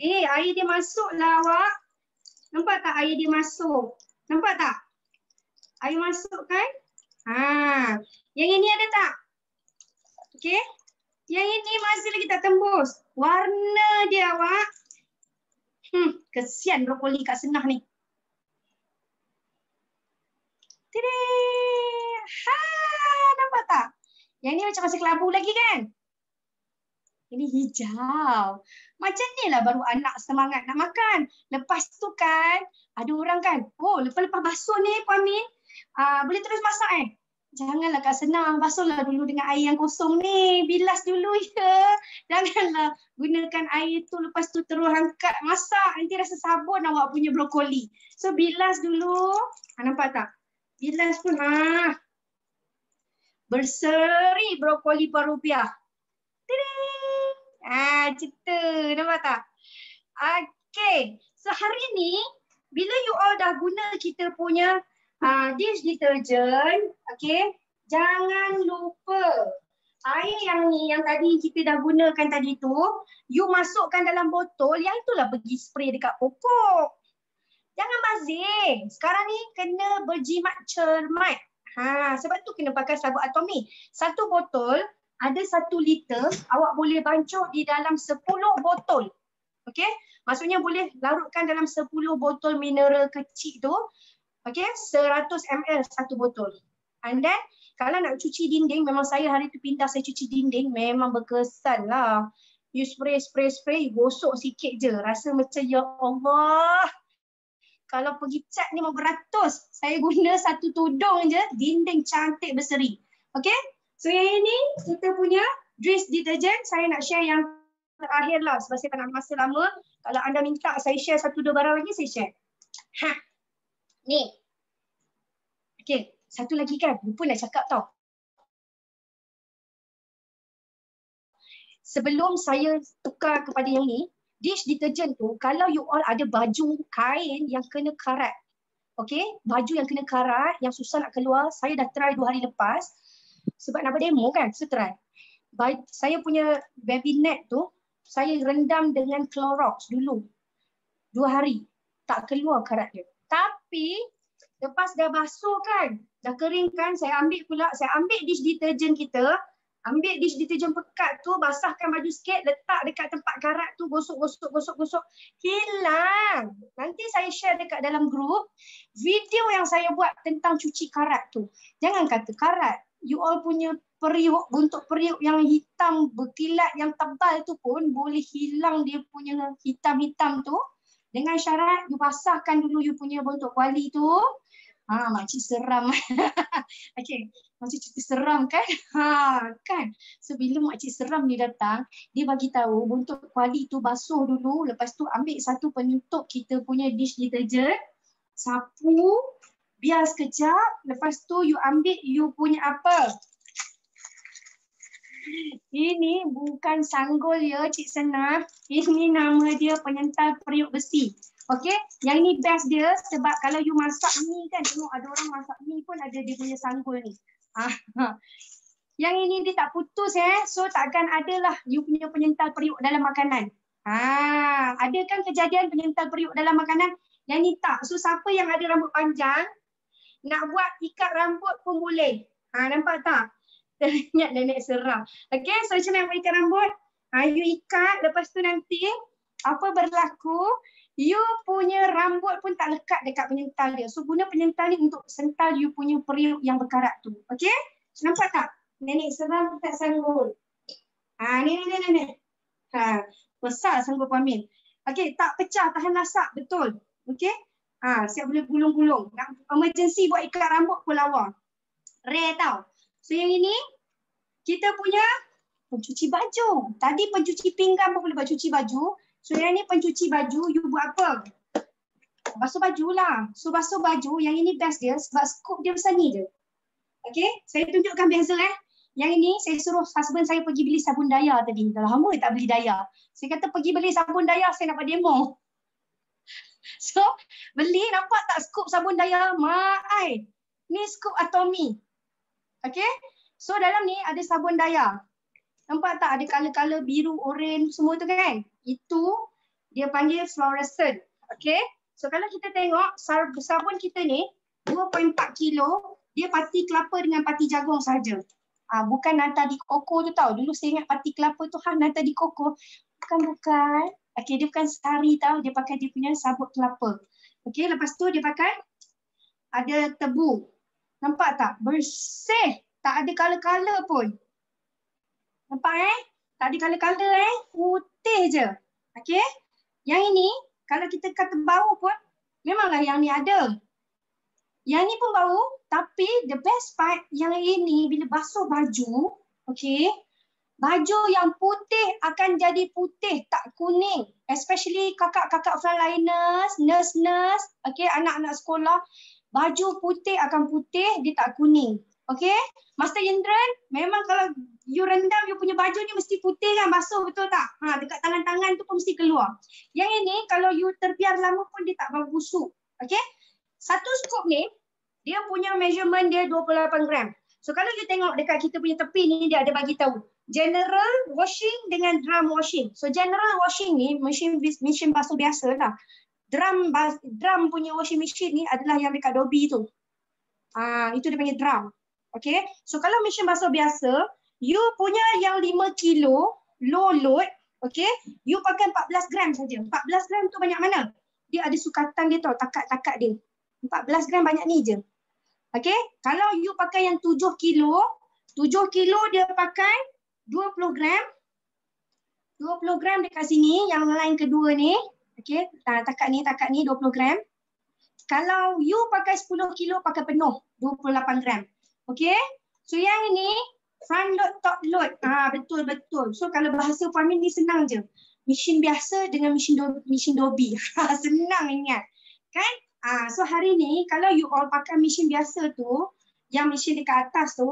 Air dia masuk lah awak. Nampak tak air dia masuk? Nampak tak? Air masuk kan? Yang ini ada tak? Okey. Yang ini masih lagi tak tembus. Warna dia awak. Kesian brokoli kat senah ni. Nampak tak? Yang ni macam masih kelabu lagi kan? Ini hijau. Macam ni lah baru anak semangat nak makan. Lepas tu kan, ada orang kan, lepas-lepas basuh ni Puan Min, boleh terus masak Janganlah Kak Senang, basuhlah dulu dengan air yang kosong ni. Bilas dulu ya. Janganlah gunakan air tu lepas tu terus angkat masak. Nanti rasa sabun awak punya brokoli. So bilas dulu. Nampak tak? Bilas pun berseri brokoli Rupiah. Cerita. Nampak tak? Okay. So hari ni, bila you all dah guna kita punya dish detergent, okay, jangan lupa air yang ni, yang tadi kita dah gunakan tadi tu, you masukkan dalam botol, yang itulah pergi spray dekat pokok. Jangan bazir. Sekarang ni kena berjimat cermat. Sebab tu kena pakai sabun atomik. 1 botol ada 1 liter, awak boleh bancuh di dalam 10 botol. Okey? Maksudnya boleh larutkan dalam 10 botol mineral kecil tu. Okey? 100 ml 1 botol. And then kalau nak cuci dinding, memang saya hari tu pindah saya cuci dinding, memang berkesan lah. You spray, you gosok sikit je. Rasa macam ya Allah. Kalau pergi cat ni mau beratus, saya guna 1 tudung je, dinding cantik berseri. Okey? So yang ini kita punya dish detergent. Saya nak share yang terakhir lah sebab saya tak nak masa lama. Kalau anda minta saya share 1-2 barang lagi, saya share. Ni. Okey, satu lagi kan, lupa nak cakap tau. Sebelum saya tukar kepada yang ni, dish detergent tu, kalau you all ada baju kain yang kena karat. Okey, baju yang kena karat, yang susah nak keluar, saya dah try 2 hari lepas. Sebab nak berdemo kan, so try. Saya punya baby net tu, saya rendam dengan Clorox dulu. 2 hari, tak keluar karat dia. Tapi, lepas dah basuh kan, dah kering kan, saya ambil dish detergent kita, ambil dish detergent pekat tu, basahkan baju sikit, letak dekat tempat karat tu, gosok, hilang. Nanti saya share dekat dalam grup, video yang saya buat tentang cuci karat tu. Jangan kata karat, you all punya periuk, buntut periuk yang hitam berkilat yang tebal tu pun boleh hilang dia punya hitam-hitam tu dengan syarat you basahkan dulu you punya buntut kuali tu. Makcik seram. Okey, makcik cerita seram kan? Kan? So bila makcik seram ni datang, dia bagi tahu buntut kuali tu basuh dulu, lepas tu ambil satu penutup kita punya dish detergent, sapu, biar sekejap, lepas tu you ambil you punya apa? Ini bukan sanggul ya Cik Sena. Ini nama dia penyental periuk besi. Okey, yang ni best dia sebab kalau you masak ni kan, tengok ada orang masak ni pun ada dia punya sanggul ni. Yang ini dia tak putus so takkan adalah you punya penyental periuk dalam makanan. Ada kan kejadian penyental periuk dalam makanan? Yang ni tak. So siapa yang ada rambut panjang, nak buat ikat rambut pun boleh. Nampak tak? Teringat nenek seram. Okey, so macam mana nak ikat rambut? You ikat, lepas tu nanti apa berlaku? You punya rambut pun tak lekat dekat penyental dia. So guna penyental ni untuk sental you punya periuk yang berkarat tu. Okey? So, nampak tak? Nenek seram tak sanggul. Ni. Besar sanggul Puan Min. Okey, tak pecah, tahan lasak, betul. Okey? Siap boleh gulung-gulung. Emergency buat ikat rambut pun lawa. Rare tau. So yang ini kita punya pencuci baju. Tadi pencuci pinggan pun boleh buat cuci baju. So yang ni pencuci baju, you buat apa? Basuh baju lah. So basuh baju, yang ini best dia sebab scoop dia besar ni je. Okey, saya tunjukkan beza Yang ini saya suruh husband saya pergi beli sabun daya tadi. Dah lama tak beli daya. Saya kata pergi beli sabun daya, saya nak buat demo. So beli, nampak tak scoop sabun daya? Mak ai. Ni scoop Atomy. Okey, so dalam ni ada sabun daya. Nampak tak ada color-color biru, oren semua tu kan? Itu dia panggil fluorescent. Okey, so kalau kita tengok sabun kita ni 2.4 kilo, dia pati kelapa dengan pati jagung saja. Bukan nata di koko tu tau. Dulu saya ingat pati kelapa tu nata di koko. Bukan. Okey, dia bukan sari tau. Dia pakai dia punya sabut kelapa. Okey, lepas tu dia pakai ada tebu. Nampak tak? Bersih. Tak ada color-color pun. Nampak Tak ada color-color Putih je. Okey? Yang ini, kalau kita kata bau pun, memanglah yang ni ada. Yang ni pun bau, tapi the best part, yang ini bila basuh baju, okey, baju yang putih akan jadi putih, tak kuning. Especially kakak-kakak frontliners, nurse-nurse, okey, anak-anak sekolah, baju putih akan putih, dia tak kuning. Okey? Master Yendran, memang kalau you rendam you punya baju ni mesti putih kan, basuh betul tak? Dekat tangan-tangan tu pun mesti keluar. Yang ini kalau you terbiar lama pun dia tak bau busuk. Okey? Satu scoop ni, dia punya measurement dia 28 gram. So kalau you tengok dekat kita punya tepi ni, dia ada bagi tahu general washing dengan drum washing. So general washing ni, mesin basuh biasa lah. Drum punya washing machine ni adalah yang dekat Dobby tu. Itu dia panggil drum. Okay, so kalau mesin basuh biasa, you punya yang 5 kilo low load, okay, you pakai 14 gram saja. 14 gram tu banyak mana? Dia ada sukatan dia tau, takat-takat dia. 14 gram banyak ni je. Okay, kalau you pakai yang 7 kilo dia pakai 20 gram. 20 gram dekat sini, yang line kedua ni. Okay, takat ni 20 gram. Kalau you pakai 10 kilo, pakai penuh 28 gram. Okay, so yang ini front load, top load. Betul-betul. So kalau bahasa Puan Min ni senang je. Mesin biasa dengan mesin Dobby. Senang ingat. Kan? So hari ni kalau you all pakai mesin biasa tu, yang mesin dekat atas tu,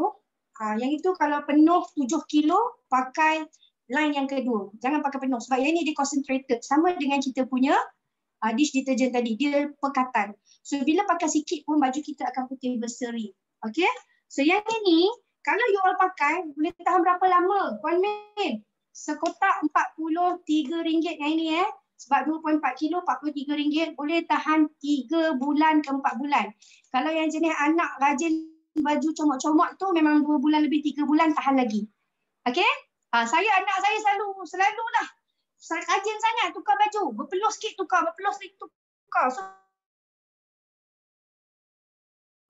yang itu kalau penuh 7 kilo, pakai line yang kedua. Jangan pakai penuh sebab yang ni dia concentrated. Sama dengan kita punya dish detergent tadi. Dia pekatan. So bila pakai sikit pun baju kita akan putih berseri. Okay? So yang ini, kalau you all pakai, boleh tahan berapa lama? Puan Min, sekotak RM43 yang ini sebab 2.4 kilo, RM43, boleh tahan 3 bulan ke 4 bulan. Kalau yang jenis anak rajin baju comot-comot tu memang 2 bulan lebih 3 bulan tahan lagi. Okay? Anak saya selalu lah. Saya rajin sangat tukar baju. Berpeluh sikit tukar, berpeluh sikit tukar. So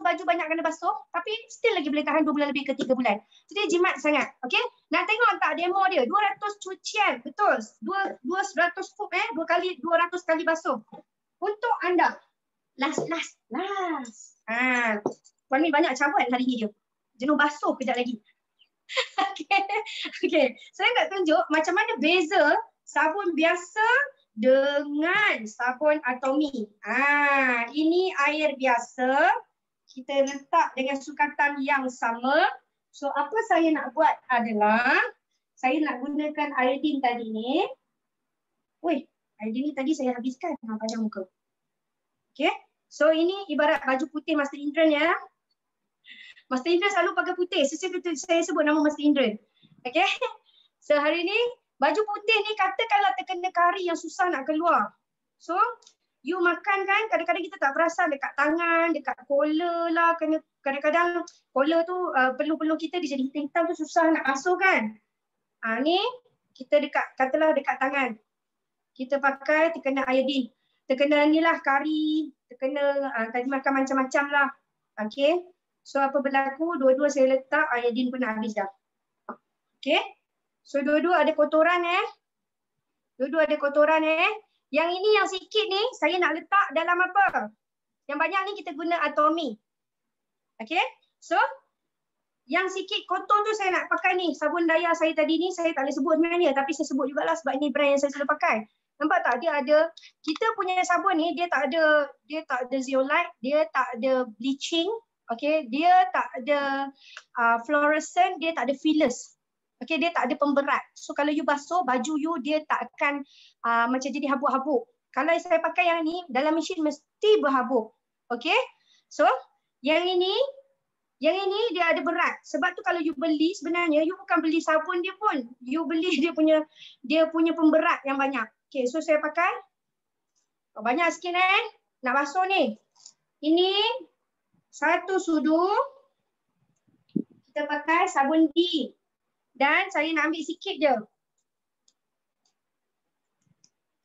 baju banyak kena basuh, tapi still lagi boleh tahan 2 bulan lebih ke 3 bulan. Jadi jimat sangat. Okey. Nak tengok tak demo dia? 200 cucian. Betul. 200 kub 200 kali basuh. Untuk anda. Last. Puan Min banyak cawan hari ni dia. Jenuh basuh kejap lagi. Okey. Saya nak tunjuk macam mana beza sabun biasa dengan sabun Atomy. Ini air biasa. Kita letak dengan sukatan yang sama. So apa saya nak buat adalah saya nak gunakan iodine tadi ni. Weh, iodine ni tadi saya habiskan panjang muka. Okey. So ini ibarat baju putih Master Indran ya. Master Indran selalu pakai putih. Saya sebut nama Master Indran. Okey. So hari ni baju putih ni katakanlah terkena kari yang susah nak keluar. So, you makan kan, kadang-kadang kita tak perasan dekat tangan, dekat collar lah. Kadang-kadang collar tu, peluh-peluh kita dia jadi hitam-hitam tu susah nak basuh kan. Ni, kita katalah dekat tangan. Kita pakai terkena iodine. Terkena ni lah kari, terkena tadi makan macam-macam lah. Okay. So, apa berlaku? Dua-dua saya letak, iodine pun nak habis dah. Okay. So dua-dua ada kotoran Dua-dua ada kotoran Yang ini yang sikit ni saya nak letak dalam apa? Yang banyak ni kita guna Atomy. Okay. So yang sikit kotor tu saya nak pakai ni. Sabun daya saya tadi ni saya tak boleh sebut sebenarnya. Tapi saya sebut jugalah sebab ini brand yang saya selalu pakai. Nampak tak? Dia ada, kita punya sabun ni dia tak ada zeolite. Dia tak ada bleaching. Okay. Dia tak ada fluorescent. Dia tak ada fillers. Okay, dia tak ada pemberat. So kalau you basuh, baju you dia tak akan macam jadi habuk-habuk. Kalau saya pakai yang ni, dalam mesin mesti berhabuk. Okay. So, yang ini dia ada berat. Sebab tu kalau you beli, sebenarnya you bukan beli sabun dia pun. You beli dia punya pemberat yang banyak. Okay, so saya pakai. Banyak sikit nak basuh ni. Ini 1 sudu. Kita pakai sabun D. Dan saya nak ambil sikit je.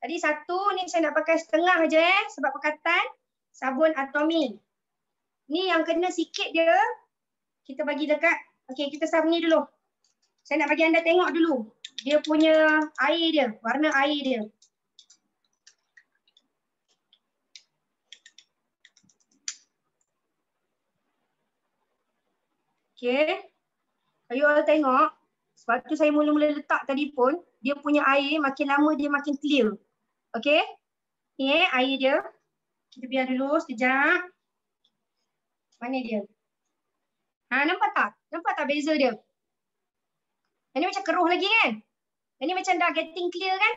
Tadi 1 ni saya nak pakai setengah je sebab pekatan sabun Atomy. Ni yang kena sikit dia. Kita bagi dekat. Okey, kita sabun ni dulu. Saya nak bagi anda tengok dulu. Dia punya air dia, warna air dia. Okey. Kalau you all tengok, sebab tu saya mula-mula letak tadi pun, dia punya air makin lama dia makin clear. Okey. Ni air dia. Kita biar dulu sekejap. Mana dia? Nampak tak? Nampak tak beza dia? Yang ni macam keruh lagi kan? Yang ni macam dah getting clear kan?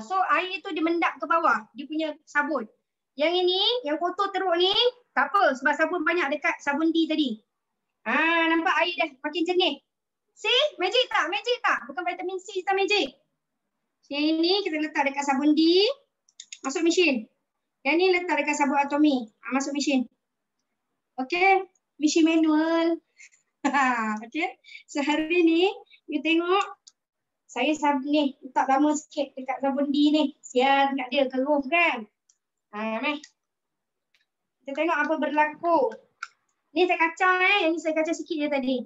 So air tu dia mendap ke bawah. Dia punya sabun. Yang ini, yang kotor teruk ni, tak apa sebab sabun banyak dekat sabun D tadi. Nampak air dah makin jernih. See? Magic tak? Magic tak? Bukan vitamin C, tak magic. Yang ini kita letak dekat sabun D. Masuk mesin. Yang ni letak dekat sabun Atomy. Masuk mesin. Okey. Mesin manual. Okey. So hari ni, you tengok. Saya sabun ni. Letak lama sikit dekat sabun D ni. Sian dekat dia. Keruh kan? Meh. Kita tengok apa berlaku. Ni saya kacau Yang ni saya kacau sikit je tadi.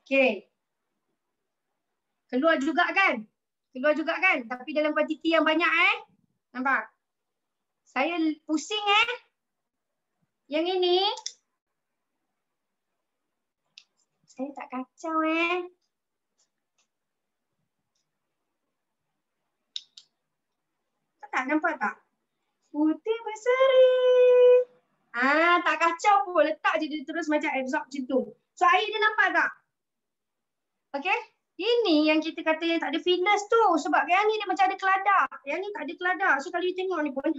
Okey. Keluar juga kan? Keluar juga kan? Tapi dalam kuantiti yang banyak Nampak? Saya pusing Yang ini saya tak kacau Tak nampak tak? Putih berseri. Tak kacau pun. Letak je dia terus macam absorb macam tu. So air dia nampak tak? Okay. Ini yang kita kata yang tak ada fitness tu. Sebab yang ni dia macam ada keladak. Yang ni tak ada keladak. So kalau you tengok ni pun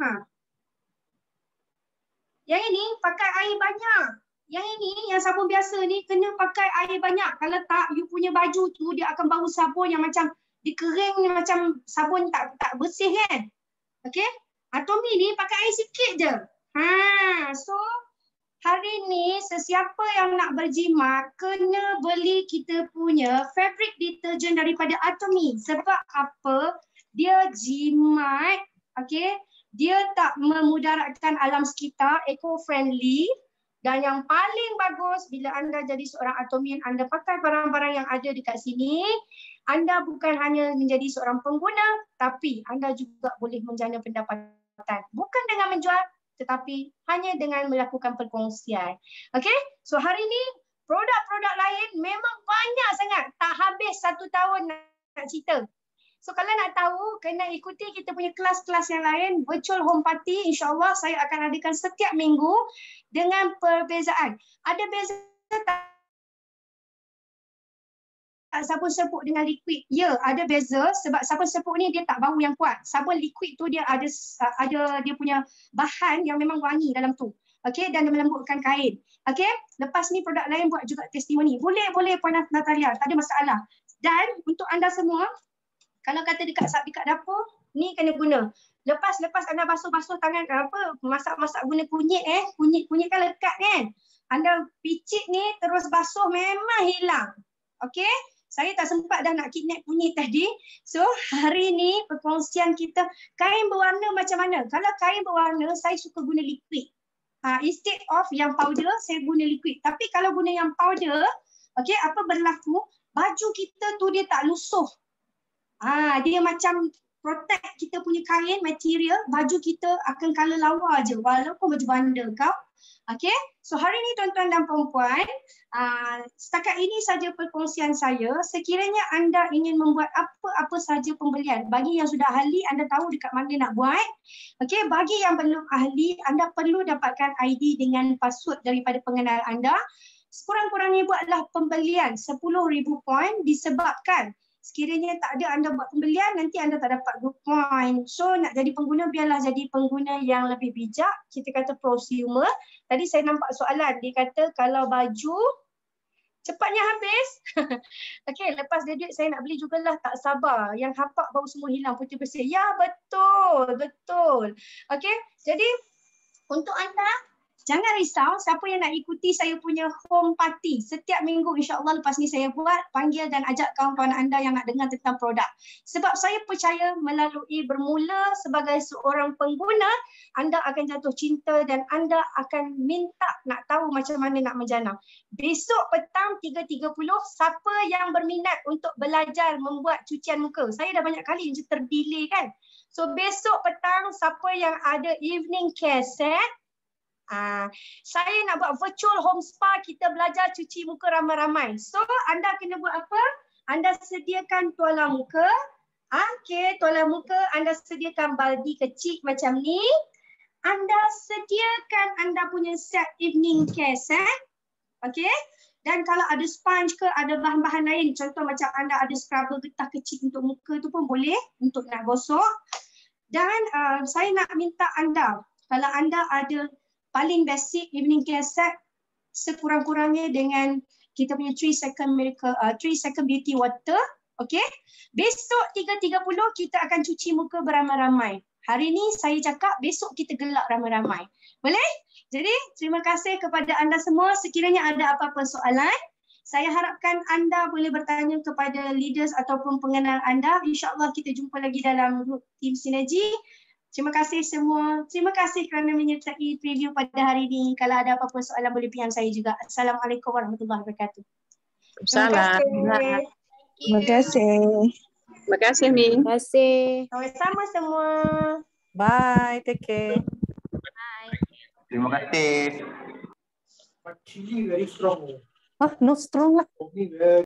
Yang ini pakai air banyak. Yang ini yang sabun biasa ni kena pakai air banyak. Kalau tak you punya baju tu dia akan bau sabun yang macam dikering macam sabun tak bersih kan. Okay. Atomy ni pakai air sikit je. So hari ni sesiapa yang nak berjimat kena beli kita punya fabric detergent daripada Atomy. Sebab apa? Dia jimat, okay? dia tak memudaratkan alam sekitar, eco-friendly. Dan yang paling bagus bila anda jadi seorang admin, anda pakai barang-barang yang ada dekat sini, anda bukan hanya menjadi seorang pengguna, tapi anda juga boleh menjana pendapatan. Bukan dengan menjual, tetapi hanya dengan melakukan perkongsian. Okay, so hari ini produk-produk lain memang banyak sangat. Tak habis 1 tahun nak cerita. So kalau nak tahu, kena ikuti kita punya kelas-kelas yang lain. Virtual home party, insyaAllah saya akan adakan setiap minggu dengan perbezaan. Ada beza tak sabun sepuk dengan liquid? Ya, ada beza sebab sabun sepuk ni dia tak bau yang kuat. Sabun liquid tu dia ada dia punya bahan yang memang wangi dalam tu. Okey, dan melembutkan kain. Okey, lepas ni produk lain buat juga testimoni. Boleh Puan Natalia, tak ada masalah. Dan untuk anda semua, kalau kata dekat dapur, ni kena guna. Lepas anda basuh tangan masak guna kunyit kunyit kan lekat kan. Anda picit ni terus basuh memang hilang. Okey? Saya tak sempat dah nak kidnap kunyit tadi. So hari ni perkongsian kita kain berwarna macam mana? Kalau kain berwarna saya suka guna liquid. Instead of yang powder saya guna liquid. Tapi kalau guna yang powder, okey, apa berlaku? Baju kita tu dia tak lusuh. Dia macam protect kita punya kain, material, baju kita akan colour lawa je walaupun baju bandar kau. Okay, so hari ni tuan-tuan dan perempuan, setakat ini saja perkongsian saya. Sekiranya anda ingin membuat apa-apa saja pembelian, bagi yang sudah ahli, anda tahu dekat mana nak buat. Okay, bagi yang belum ahli, anda perlu dapatkan ID dengan password daripada pengenal anda. Sekurang-kurangnya buatlah pembelian 10,000 poin disebabkan sekiranya tak ada anda buat pembelian, nanti anda tak dapat good point. So nak jadi pengguna, biarlah jadi pengguna yang lebih bijak. Kita kata prosumer. Tadi saya nampak soalan, dia kata kalau baju cepatnya habis. Okey, lepas dia duit saya nak beli jugalah, tak sabar. Yang hapak baru semua hilang putih bersih. Ya, betul. Okey, jadi untuk anda, jangan risau, siapa yang nak ikuti saya punya home party setiap minggu, insyaAllah lepas ni saya buat, panggil dan ajak kawan-kawan anda yang nak dengar tentang produk. Sebab saya percaya melalui bermula sebagai seorang pengguna, anda akan jatuh cinta dan anda akan minta nak tahu macam mana nak menjana. Besok petang 3.30, siapa yang berminat untuk belajar membuat cucian muka? Saya dah banyak kali terdelay kan. So besok petang, siapa yang ada evening care set, saya nak buat virtual home spa, kita belajar cuci muka ramai-ramai. So anda kena buat apa? Anda sediakan tuala muka. Okey, tuala muka anda sediakan baldi kecil macam ni. Anda sediakan anda punya set evening care set. Okey. Dan kalau ada sponge ke, ada bahan-bahan lain, contoh macam anda ada scrubber getah kecil untuk muka tu pun boleh untuk nak gosok. Dan saya nak minta anda, kalau anda ada paling basic evening care set, sekurang-kurangnya dengan kita punya 3 second beauty water. Okay, besok 3.30 kita akan cuci muka beramai-ramai. Hari ni saya cakap, besok kita gelak ramai-ramai. Boleh? Jadi terima kasih kepada anda semua. Sekiranya ada apa-apa soalan, saya harapkan anda boleh bertanya kepada leaders ataupun pengenal anda. InsyaAllah kita jumpa lagi dalam grup Team Sinergi. Terima kasih semua. Terima kasih kerana menyertai preview pada hari ini. Kalau ada apa-apa soalan boleh PM saya juga. Assalamualaikum warahmatullahi wabarakatuh. Salam. Terima kasih. Terima kasih, Mi. Terima kasih. Sama-sama semua. Bye. Take care. Terima kasih. No strong lah.